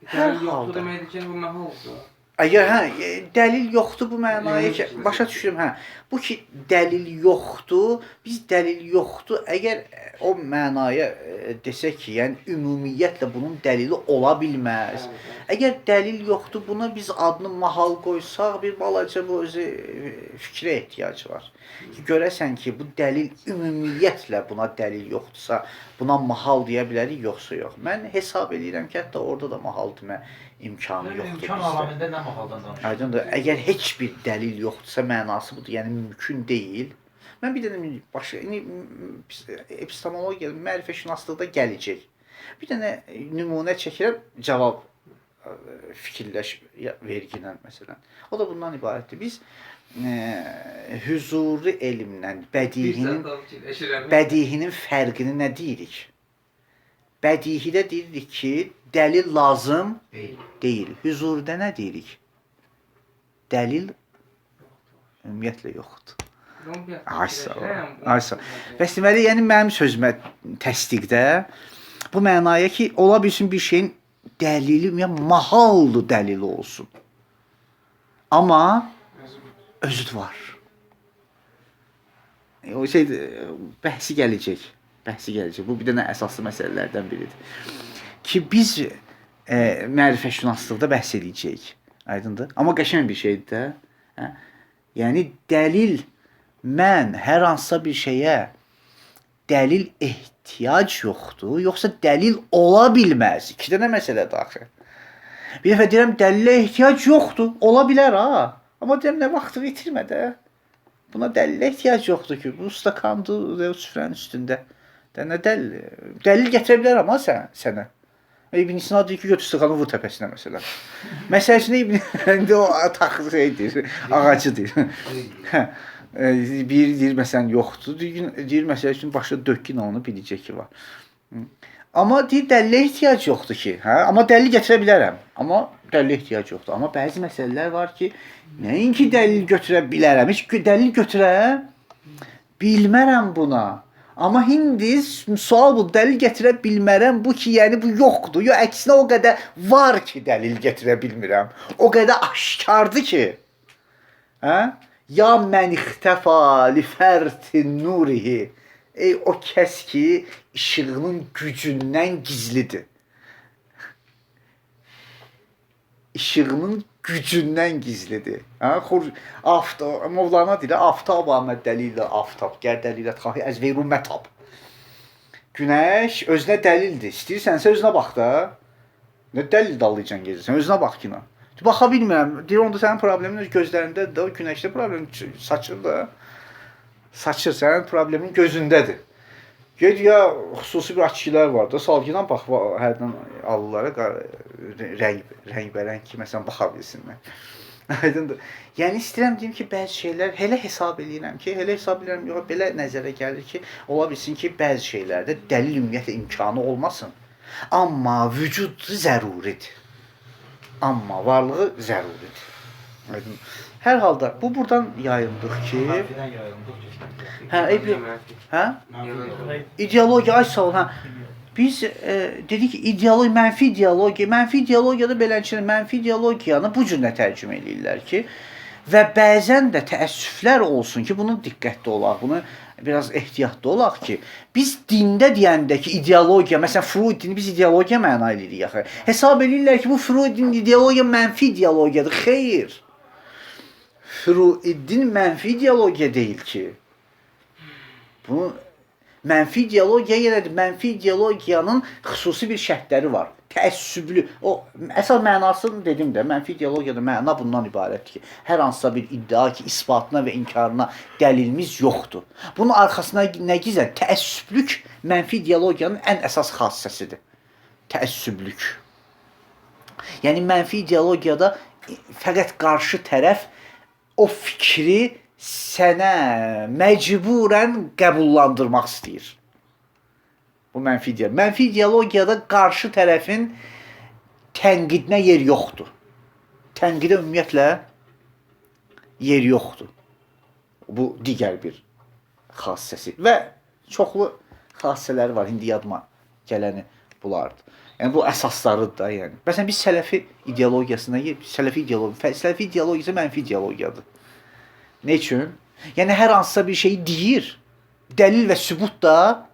Hər Dəlil yoxdur halda deməkdir ki, bu məhaldır. əgər dəlil yoxdur bu mənaya ki, başa düşürəm, bu ki dəlil yoxdur, biz dəlil yoxdur, əgər o mənaya desək ki, yəni ümumiyyətlə bunun dəlili ola bilməz. Əgər dəlil yoxdur, buna biz adını mahal qoysaq, bir balaca bu özü fikrə ehtiyac var. Görəsən ki, bu dəlil ümumiyyətlə buna dəlil yoxdursa, buna mahal deyə bilərik, yoxsa yox. Mən hesab edirəm ki, hətta orada da mahal demə imkanı yoxdur. İmkan alamında nə mahaldan danışır? Aydındır. Əgər heç bir dəlil yoxdursa mənası budur. Yəni mümkün deyil. Mən bir dənə başqa epistemologiya, mərifətşünaslıqda gələcək. Bir dənə nümunə çəkirəm, cavab fikirləş verginə məsələn. O da bundan ibarətdir. Biz hüzuri elmlə bədihinin fərqini nə deyirik? Bədihidə deyirik ki, dəlil lazım deyil. Hüzuridə nə deyirik? Dəlil ümumiyyətlə yoxdur. Ay sağ ol. Bəs deməli, yəni mənim sözümə təsdiqdə bu mənaya ki, ola bilsin bir şeyin dəlili, yəni mahaldır dəlili olsun. Amma özü var. O şey bəhsi gələcək. Bu bir dənə əsaslı məsələlərdən biridir. Ki biz mərifətşünaslıqda bəhs edəcəyik. Aydındır? Amma qəşəng bir şeydir də. Hə? Yəni dəlil, mən hər hansısa bir şeyə dəlil ehtiyac yoxdur, yoxsa dəlil ola bilməz. İki dənə məsələdir axı. Bir dəfə deyirəm, dəlilə ehtiyac yoxdur, ola bilər ha. Amma deyirəm, nə vaxtı itirmə də. Buna dəlilə ehtiyac yoxdur ki, bu stakandır süfrənin üstündə. Nə dəlil gətirə bilərəm ha sənə. İbn Sina deyir ki, götür stakanı vur təpəsinə məsələn. Məsələsində İbn o taxıl şeydir, ağacıdır. Bir deyir məsələn yoxdur, deyir məsələ üçün başa dökkün onu biləcək ki var. Amma deyir dəlilə ehtiyac yoxdur ki, hə? Amma dəlil gətirə bilərəm. Amma dəlil ehtiyac yoxdur. Amma bəzi məsələlər var ki, nəinki dəlil götürə bilərəm, heç dəlil götürə bilmərəm buna. Amma indi sual bu, dəlil gətirə bilmərəm bu ki, yəni bu yoxdur. Yo, əksinə o qədər var ki, dəlil gətirə bilmirəm. O qədər aşkardır ki. Hə? Ya mən ixtəfa li fərtin nurihi. Ey o kəs ki, işığının gücündən gizlidir. İşığının gücündən gizlidir. Ha, Mövlana deyir, aftab Ahməd dəlillə aftab, gəl dəlillə xahi əzveyru mətab. Günəş özünə dəlildir. İstəyirsənsə özünə bax da. Nə dəlil dallayıcan gezirsən? Özünə bax ki. Baxa bilmirəm. Deyir, onda sənin problemin öz gözlərindədir də, o günəşdə problem saçır da. Saçır, sənin problemin gözündədir. Ged ya xüsusi bir açıqlar var da, salgıdan bax, hərdən alırlar, rəng-bərəng ki, məsələn, baxa bilsinlər. Aydındır. Yəni, istəyirəm deyim ki, bəzi şeylər, elə hesab edirəm ki, yox, belə nəzərə gəlir ki, ola bilsin ki, bəzi şeylərdə dəlil ümumiyyətlə imkanı olmasın. Amma vücud zəruridir. Amma varlığı zəruridir. Aydındır. Hər halda, bu buradan yayındıq ki... Mənfidən yayındıq ki... Hə? İdeologiya, ay sağ ol, hə. Biz dedik ki, mənfi ideologiyada beləçə, mənfi ideologiyanı bu cür nə tərcümə edirlər ki, və bəzən də təəssüflər olsun ki, bunu diqqətli olaq, bunu biraz ehtiyatlı olaq ki, biz dində deyəndəki ideologiya, məsələn, Freudin biz ideologiya məna edirik axı. Hesab edirlər ki, bu Freudin ideologiya mənfi ideologiyadır. Xeyr. Freudin mənfi ideologiya deyil ki. Bu mənfi ideologiya yenədir. Mənfi ideologiyanın xüsusi bir şərtləri var. Təəssüblü. O əsas mənasını dedim də, mənfi ideologiyada məna bundan ibarətdir ki, hər hansısa bir iddia ki, isbatına və inkarına dəlilimiz yoxdur. Bunun arxasına nə gizlən? Təəssüblük mənfi ideologiyanın ən əsas xassəsidir. Təəssüblük. Yəni mənfi ideologiyada fəqət qarşı tərəf o fikri sənə məcburən qəbullandırmaq istəyir. Bu mənfi ideologiya. Mənfi ideologiyada qarşı tərəfin tənqidinə yer yoxdur. Tənqidə ümumiyyətlə yer yoxdur. Bu digər bir xassəsi. Və çoxlu xassələri var. İndi yadıma gələni bunlardır. Yəni bu əsaslarıdır da, yəni. Məsələn biz sələfi ideologiyasına, sələfi ideologiyası mənfi ideologiyadır. Ne üçün? Yəni hər hansısa bir şeyi deyir. Dəlil və sübut da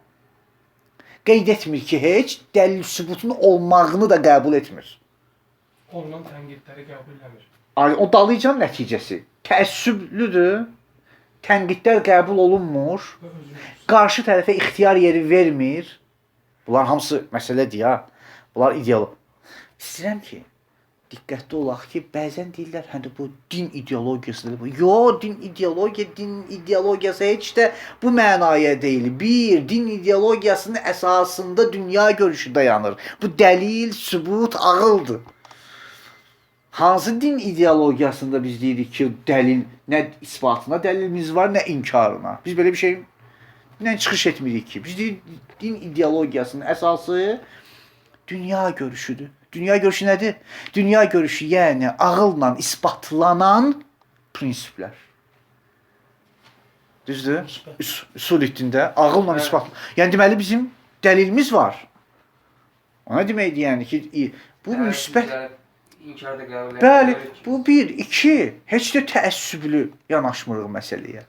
qeyd etmir ki, heç dəlil sübutun olmağını da qəbul etmir. Olunan tənqidləri qəbul eləmir. O dalıcan nəticəsi. Təəssüblüdür. Tənqidlər qəbul olunmur. Qarşı tərəfə ixtiyar yeri vermir. Bunlar hamısı məsələdir ya. Bunlar ideolog. İstəyirəm ki, diqqətli olaq ki, bəzən deyirlər, hə bu din ideologiyasıdır. Yo, din ideologiyası heç də bu mənaya deyil. Bir, din ideologiyasının əsasında dünya görüşü dayanır. Bu dəlil, sübut, ağıldır. Hansı din ideologiyasında biz deyirik ki, dəlil, nə isbatına dəlilimiz var, nə inkarına. Biz belə bir şeylə çıxış etmirik ki. Biz deyirik, din ideologiyasının əsası dünya görüşüdür. Dünya görüşü nədir? Dünya görüşü, yəni ağılla isbatlanan prinsiplər. Düzdür? Üsul-i-dində ağılla isbatlanan. Yəni deməli bizim dəlilimiz var. Ona deməkdir yəni ki, bu müsbət. Bəli, bu bir, iki, heç də təəssüblü yanaşmırıq məsələyə.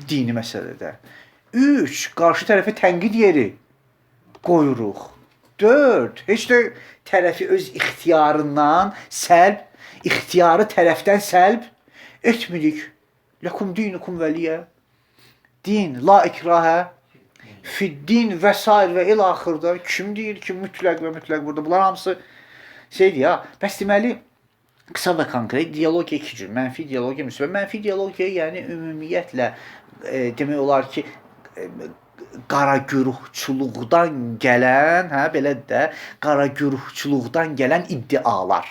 Dini məsələdə. Üç, qarşı tərəfə tənqid yeri qoyuruq. 4. Heç də tərəfi öz ixtiyarından səlb, ixtiyarı tərəfdən səlb etmirik. Lakum dinukum veliyə. Din, la ikrahə, fiddin və s. və il axırda kim deyir ki, mütləq və mütləq burada. Bunlar hamısı şeydir ya. Bəs deməli, qısa və konkret ideologiya iki cür. Mənfi ideologiya, müsbət. Mənfi ideologiya yəni ümumiyyətlə demək olar ki, qara güruhçuluqdan gələn, belə də qara güruhçuluqdan gələn iddialar.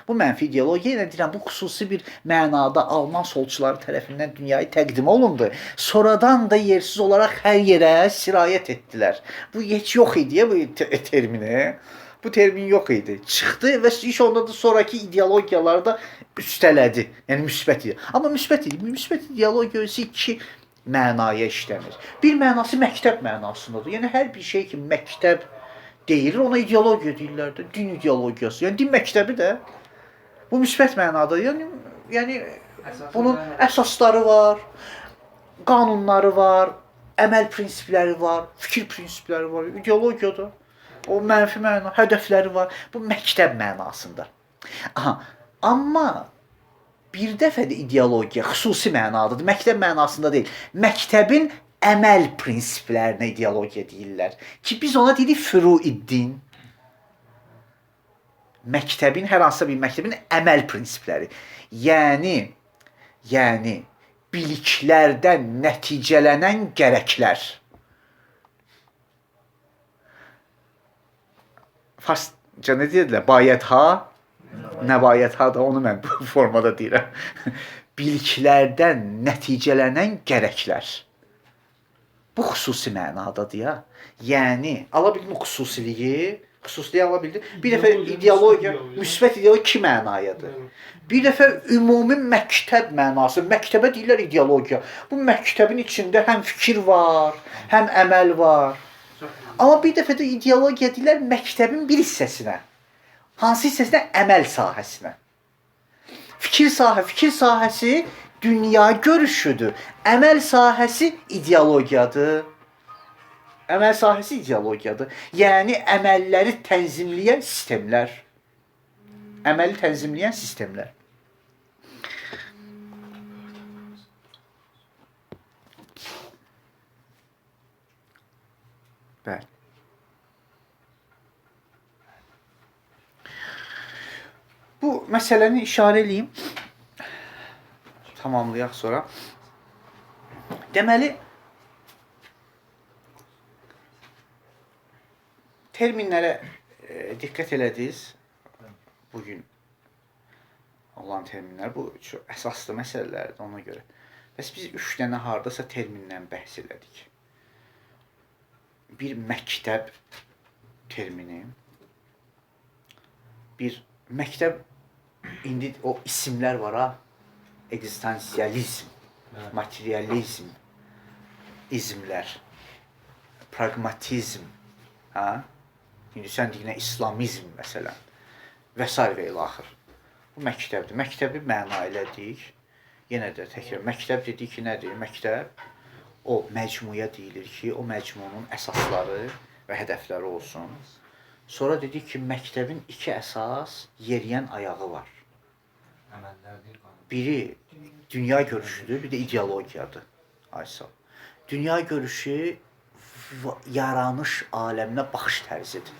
Bu mənfi ideologiya, yenə deyirəm, bu xüsusi bir mənada Alman solçuları tərəfindən dünyaya təqdim olundu. Sonradan da yersiz olaraq hər yerə sirayət etdilər. Bu heç yox idi bu termini. Bu termin yox idi. Çıxdı və iş onda da sonraki ideologiyalar da üstələdi. Yəni müsbət idi. Amma müsbət ideologiya iki mənaya işləmir. Bir mənası məktəb mənasındadır. Yəni hər bir şey ki məktəb deyilir, ona ideologiya deyirlər də, din ideologiyası. Yəni din məktəbi də bu müsbət mənada. Yəni bunun əsasları var, qanunları var, əməl prinsipləri var, fikir prinsipləri var, ideologiyadır. O mənfi məna, hədəfləri var. Bu məktəb mənasında. Aha, amma bir dəfə də ideologiya xüsusi mənadadır. Məktəb mənasında deyil. Məktəbin əməl prinsiplərinə ideologiya deyirlər. Ki biz ona deyirik furu-i-din. Məktəbin, hər hansısa bir məktəbin əməl prinsipləri. Yəni biliklərdən nəticələnən gərəklər. Farsca nə deyirlər? Bayət-ha, nəbayət-ha da onu mən bu formada deyirəm. Biliklərdən nəticələnən gərəklər. Bu xüsusi mənadadır ya. Yəni, ala bildim o xüsusiliyi ala bildim. Bir dəfə ideologiya, müsbət ideologiya iki mənayadır. Bir dəfə ümumi məktəb mənası, məktəbə deyirlər ideologiya. Bu məktəbin içində həm fikir var, həm əməl var. Amma bir dəfə də ideologiya deyirlər məktəbin bir hissəsinə. Hansı hissəsinə? Əməl sahəsinə. Fikir sahəsi dünya görüşüdür. Əməl sahəsi ideologiyadır. Əməl sahəsi ideologiyadır. Yəni əməlləri tənzimləyən sistemlər. Əməli tənzimləyən sistemlər. Bəli. Bu məsələni işarə edeyim. Tamamlayaq sonra. Deməli, terminlərə diqqət elədiniz. Bugün olan terminlər, bu çox əsaslı məsələlərdir ona görə. Bəs biz 3 dənə hardasa termindən bəhs elədik. Bir məktəb termini, bir məktəb, indi o isimlər var ha, ekzistensializm, materializm, izmlər, pragmatizm, ha? İndi sən deyinə İslamizm məsələn və s. və ilaxır. Bu məktəbdir. Məktəbi məna elədik. Yenə də təkrar, məktəb dedik ki, nədir? Məktəb o məcmuya deyilir ki, o məcmunun əsasları və hədəfləri olsun. Sonra dedik ki, məktəbin iki əsas yeriyən ayağı var. Biri dünya görüşüdür, bir də ideologiyadır. Aysal. Dünya görüşü yaranış aləminə baxış tərzidir.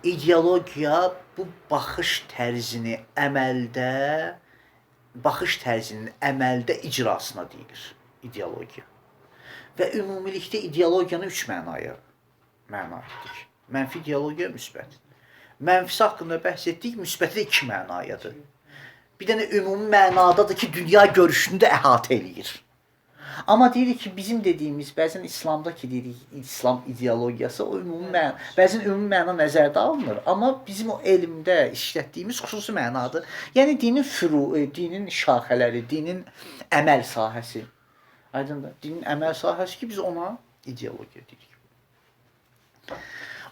İdeologiya bu baxış tərzini əməldə icrasına deyilir. İdeologiya. Və ümumilikdə ideologiyanı 3 mənaya məna etdik. Mənfi ideologiya, müsbət. Mənfisi haqqında bəhs etdik, müsbəti də 2 mənayadır. Bir dənə ümumi mənadadır ki, dünya görüşünü də əhatə eləyir. Amma deyirik ki, bizim dediyimiz, bəzən İslamdakı deyirik, İslam ideologiyası, o ümumi məna, bəzən ümumi məna nəzərdə alınır. Amma bizim o elmdə işlətdiyimiz xüsusi mənadır. Yəni, dinin şaxələri, dinin əməl sahəsi. Aydındır, dinin əməl sahəsi ki, biz ona ideologiya deyirik.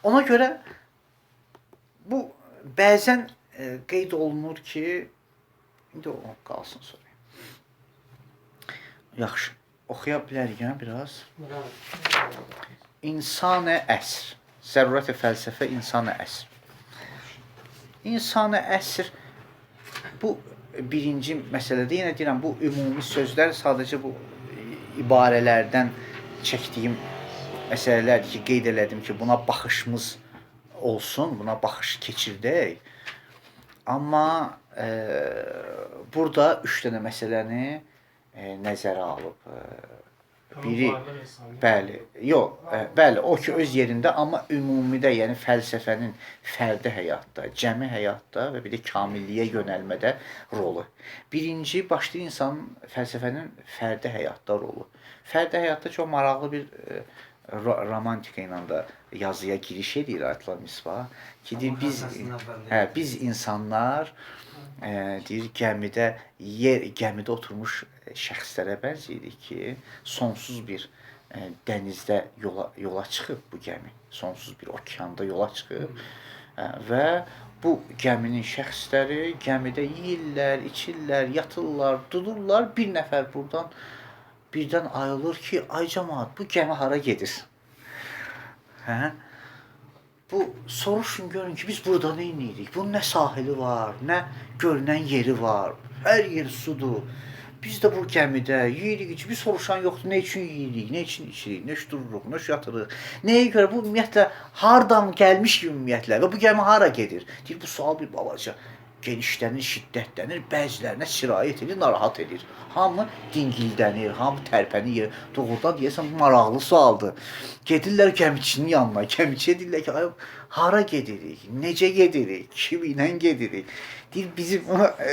Ona görə, bu bəzən qeyd olunur ki, indi o qalsın sonra. Yaxşı. Oxuya bilərik, biraz. İnsan-ı əsr. Zərurət-i fəlsəfə, insan-ı əsr. İnsan-ı əsr, bu birinci məsələdə, yenə deyirəm, bu ümumi sözlər sadəcə bu ibarələrdən çəkdiyim məsələlərdir ki, qeyd elədim ki, buna baxışımız olsun, buna baxış keçirdək. Amma burada 3 dənə məsələni nəzərə alıb. Biri, bəli, o ki, öz yerində, amma ümumidə, yəni fəlsəfənin fərdi həyatda, cəmi həyatda və bir də kamilliyə yönəlmədə rolu. Birinci, başlayır insanın fəlsəfənin fərdi həyatda rolu. Fərdi həyatda çox maraqlı bir romantika ilə də yazıya giriş edir Ayətullah Misbah ki, deyir, biz insanlar deyir, gəmidə oturmuş şəxslərə bənzəyirik ki, sonsuz bir dənizdə yola çıxıb bu gəmi, sonsuz bir okeanda yola çıxıb və bu gəminin şəxsləri gəmidə yeyirlər, içirlər, yatırlar, dururlar. Bir nəfər birdən ayılır ki, ay cəmaət, bu gəmi hara gedir? Hə? Bu soruşun, görün ki, biz burada nə edirik? Bunun nə sahili var, nə görünən yeri var. Hər yer sudur. Biz də bu gəmidə yeyirik, bir soruşan yoxdur, nə üçün yeyirik, nə üçün içirik, nə üçün dururuq, nə üçün yatırıq. Nəyə görə bu ümumiyyətlə hardan gəlmiş ki ümumiyyətlə və bu gəmi hara gedir? Deyir, bu sual bir balaca genişlənir, şiddətlənir, bəzilərinə sirayət edir, narahat edir. Hamı dingildənir, hamı tərpənir. Doğrudan deyəsən maraqlı sualdır. Gedirlər gəmiçinin yanına, gəmiçi edirlər ki, ay, hara gedirik, necə gedirik, kim ilə gedirik? Deyir, bizim,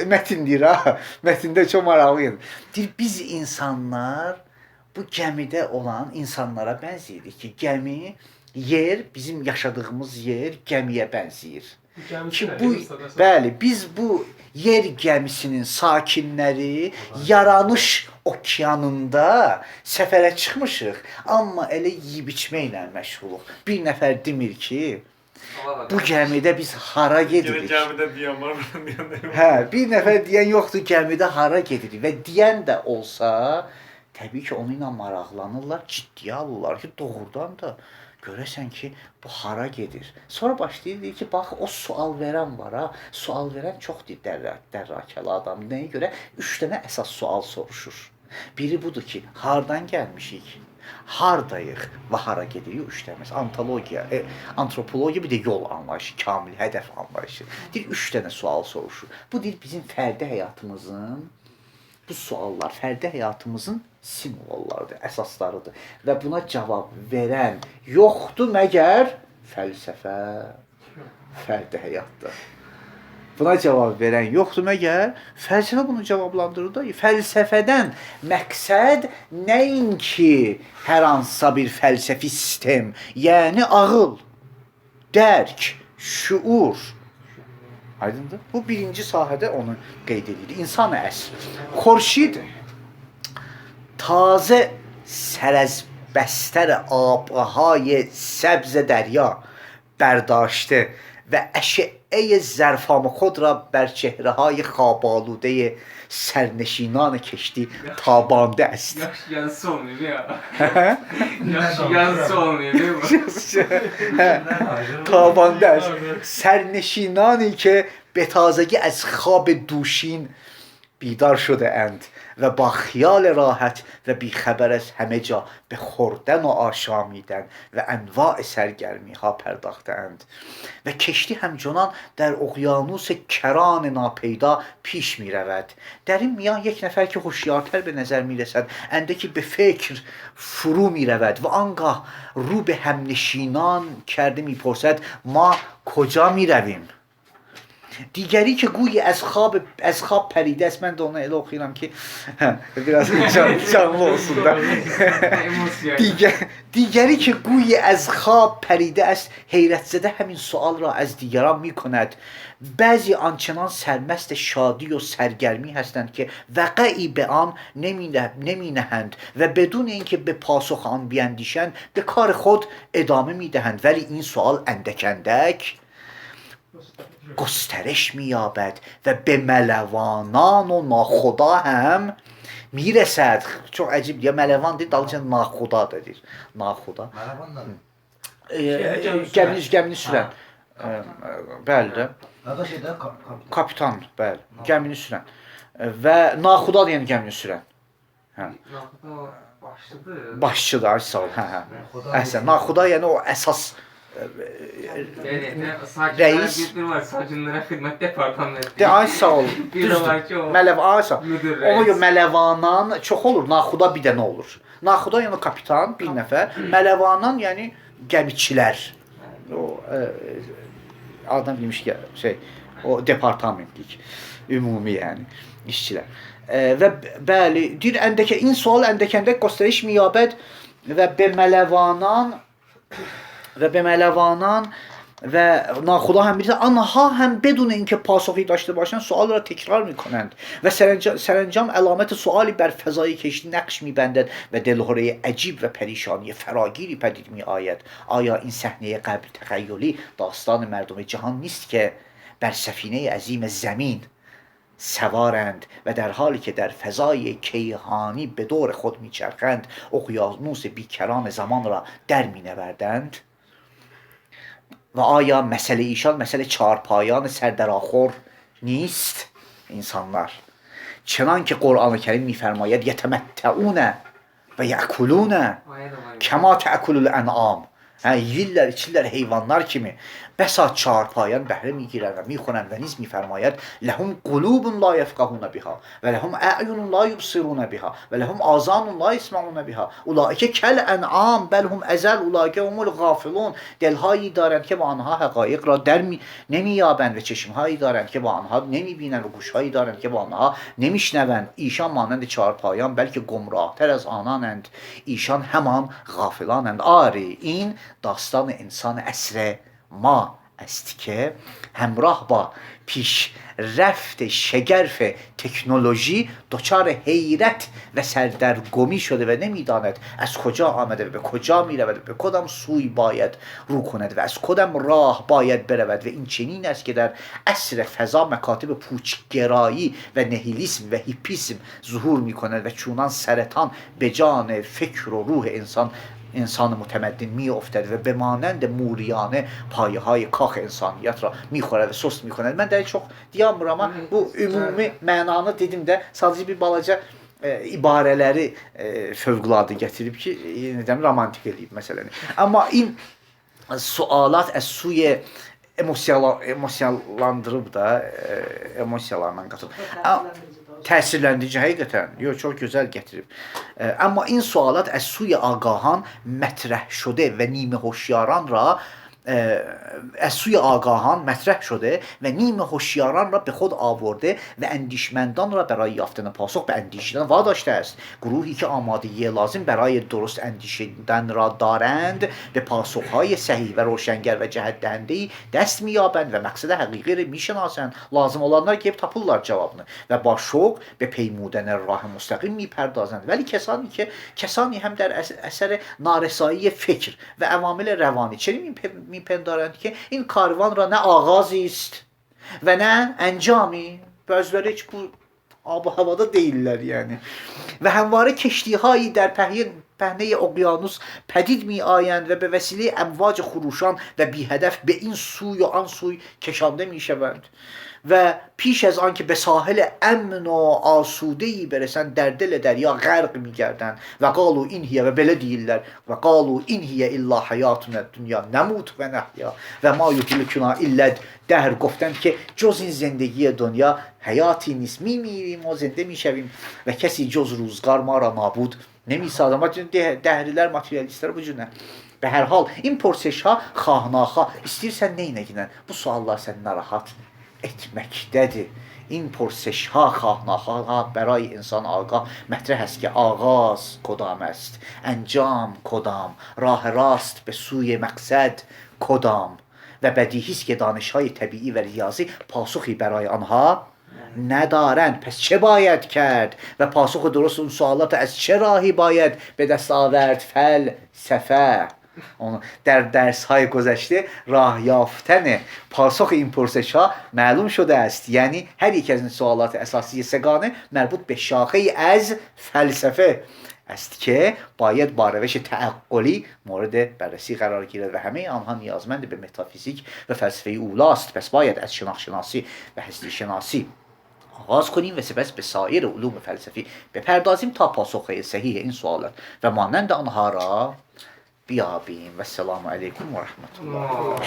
mətin deyir ha, mətində çox maraqlıyım. Deyir, biz insanlar bu gəmidə olan insanlara bənzəyirik ki, gəmi, yer, bizim yaşadığımız yer gəmiyə bənzəyir. Ki, bəli, biz bu yer gəmisinin sakinləri yaranış okeanında səfərə çıxmışıq, amma elə yeyib içməklə məşğuluq. Bir nəfər demir ki, bu gəmidə biz hara gedirik? Gəmidə deyən var, deyən də yox. Hə, bir nəfər deyən yoxdur, gəmidə hara gedirik və deyən də olsa, təbii ki, onunla maraqlanırlar, ciddiyə alırlar ki, doğrudan da görəsən ki, bu hara gedir. Sonra başlayır, deyir ki, bax, o sual verən var ha, sual verən çoxdur dərrakəli adam. Nəyə görə? 3 dənə əsas sual soruşur. Biri budur ki, hardan gəlmişik, hardayıq və hara gedirik? 3 dənə. Antologiya, antropologiya, bir də yol anlayışı, kamil hədəf anlayışı. Deyir, 3 dənə sual soruşur. Bu deyir, bizim fərdi həyatımızın, bu suallar fərdi həyatımızın simvollarıdır, əsaslarıdır. Və buna cavab verən yoxdur məgər fəlsəfə, fərdi həyatdır. Buna cavab verən yoxdur məgər fəlsəfə bunu cavablandırır da. Fəlsəfədən məqsəd nəinki hər hansısa bir fəlsəfi sistem, yəni ağıl, dərk, şuur. Aydındır? Bu birinci sahədə onu qeyd edir. İnsan əsr. Xurşid tazə sərəzbəstər abhay səbz dərya bərdاشته və əşe'e zərfam خود را بر چهره‌های خواب آلوده سرنشینان کشتی تابانده است. Yazısı olmuyor ya. Yazısı olmuyor değil mi? تابانده است. سرنشینانی که به تازگی از خواب دوشین بیدار شده اند و با خیال راحت و بیخبر از همه جا به خوردن و آشامیدن و انواع سرگرمی ها پرداختند و کشتی همچنان در اقیانوس کران ناپیدا پیش می رود. در این میان یک نفر که هوشیارتر به نظر می رسد اندکی به فکر فرو می رود و آنگاه رو به همنشینان کرده می پرسد ما کجا می رویم؟ دیگری که گویی از خواب پریده است. من de onu elə oxuyuram ki biraz canlı olsun da. دیگری که گویی از خواب پریده است حیرتزده همین سوال را از دیگران می کند. بعضی آنچنان سرمست شادی و سرگرمی هستند که وقعی به آن نمی نهند و بدون اینکه به پاسخ آن بیندیشند به کار خود ادامه می دهند. ولی این سوال اندک اندک گسترش می‌یابد و به ملوانان و ناخدا هم میرسد. Çox əcib ya, mələvan deyir, dalınca naxuda da deyir. Naxuda. Mələvanla Gəmini sürən. Bəli də. Qardaş edə Kapitan, bəli. Gəmini sürən. Və naxuda deyən gəmini sürən. Hə. Naxuda başlıdır. Başçıdır, ay sağ ol. Hə, hə. Əhsən, naxuda yəni o əsas Yani reis bir var, savcılara xidmət departamentı. De ay sağ ol. Bir de var ki o ay sağ ol. Ona görə mələvanan çox olur, naxuda bir dənə olur. Naxuda yəni kapitan, bir nəfər, mələvanan yəni gəmiçilər. O adam demiş ki, o departamentlik, ümumi yəni işçilər. Və bəli, deyir əndəkə in sual əndəkəndə göstəriş miyabət və bemelevanan و ناخدا هم میرسه آنها هم بدون اینکه پاسخی داشته باشند سوال را تکرار میکنند و سرانجام علامت سوالی بر فضای کشتی نقش میبندد و دلهره عجیب و پریشانی فراگیری پدید میآید. آیا این صحنه قبل تخیلی داستان مردم جهان نیست که بر سفینه عظیم زمین سوارند و در حالی که در فضای کیهانی به دور خود میچرخند اقیانوس بیکران زمان را در مینوردند؟ و آیا مسئله ایشان مسئله چارپایان سردرآخر نیست؟ انسانlar چنان که قرآن کریم میفرماید یتمتعون و یأکلون کما تأکل الانعام، yiyirlər, içirlər heyvanlar kimi. Bəsa çarpayان بهره میگیرند و میخونند و نیز میفرماید لهم قلوب لا یفقهون بها و لهم اعین لا یبصرون بها و لهم آذان لا یسمعون بها اولئک کالانعام بل هم اضل اولئک هم الغافلون. دلهایی دارند که با آنها حقایق را نمییابند و چشمهایی دارند که با آنها نمیبینند و گوشهایی دارند که با آنها نمیشنوند. ایشان مانند چارپایان بلکه گمراهتر از آنانند، ایشان همان غافلانند. آره این داستان انسان عصر ما است که همراه با پیشرفت شگرف تکنولوژی دچار حیرت و سردرگمی شده و نمیداند از کجا آمده و به کجا میرود و به کدام سوی باید رو کند و از کدام راه باید برود. و این چنین است که در عصر فضا مکاتب پوچگرایی و نهیلیسم و هیپیسم ظهور میکند و چونان سرطان به جان فکر و روح انسان متمدن می افتد و به مانند موریانه پایه های کاخ انسانیت را می خورد و سست می کند. من در çok deyamıram ama bu ümumi mənanı dedim də sadəcə bir balaca ibarələri fövqəladə gətirib ki yeniden romantik eləyib məsələni. Amma in sualat az suye emosiyalandırıb da emosiyalarla qatıb. Təsirləndirici həqiqətən. Yox, çox gözəl gətirib. Amma این سوالات از سوی آگاهان مطرح شده و نیمه هوشیاران را از سوی آگاهان مطرح شده و نیمه هوشیاران را به خود آورده و اندیشمندان را برای یافتن پاسخ به اندیشیدن واداشته است. گروهی که آمادگی لازم برای درست اندیشیدن را دارند به پاسخهای صحیح و روشنگر و جهت دهنده‌ای دست می‌یابند و مقصد حقیقی را می‌شناسند. لازم olanlar که tapırlar cevabını و با شوق به پیمودن راه مستقیم می‌پردازند. ولی کسانی هم در اثر نارسایی فکر و عوامل روانی چنین میپندارند که این کاروان را نه آغازی است و نه انجامی. Bazıları hiç bu آب و havada değiller yani. و همواره کشتی هایی در پهنه اقیانوس پدید می آیند و به وسیله امواج خروشان و بی هدف به این سوی و آن سوی کشانده می شوند و پیش از آن که به ساحل امن و آسوده‌ای برسند در دل دریا غرق می‌گردند و قالوا این هی و بله دیلر و قالوا این هی الا حیاتنا دنیا نموت و نحیا و ما یهلکنا الا دهر. گفتند که جز این زندگی دنیا حیاتی نیست، میمیریم و زنده میشویم و کسی جز روزگار ما را نابود نمی‌سازد. ما دهریler materyalistler bu cür. به هر حال این پرسش ها خواه ناخواه istəyirsən neynə bu suallar səni narahat etməkdədir. این پرسش ها خواه ناخواه برای انسان آگاه مطرح است که آغاز کدام است، انجام کدام، راه راست به سوی مقصد کدام. و بدیهی است که دانش های طبیعی و ریاضی پاسخی برای آنها ندارند. پس چه باید کرد و پاسخ درست اون سوالات از چه راهی باید به دست آورد؟ فلسفه. در درس های گذشته راه یافتن پاسخ این پرسش ها معلوم شده است. یعنی هر یک از این سوالات اساسی سگانه مربوط به شاخه از فلسفه است که باید با روش تعقلی مورد بررسی قرار گیرد و همه آنها نیازمند به متافیزیک و فلسفه اولاست. پس باید از شناخت و هستی شناسی آغاز کنیم و سپس به سایر علوم فلسفی بپردازیم تا پاسخ صحیح این سوالات و مانند آنها را بیابیم. و السلام علیکم و رحمت الله.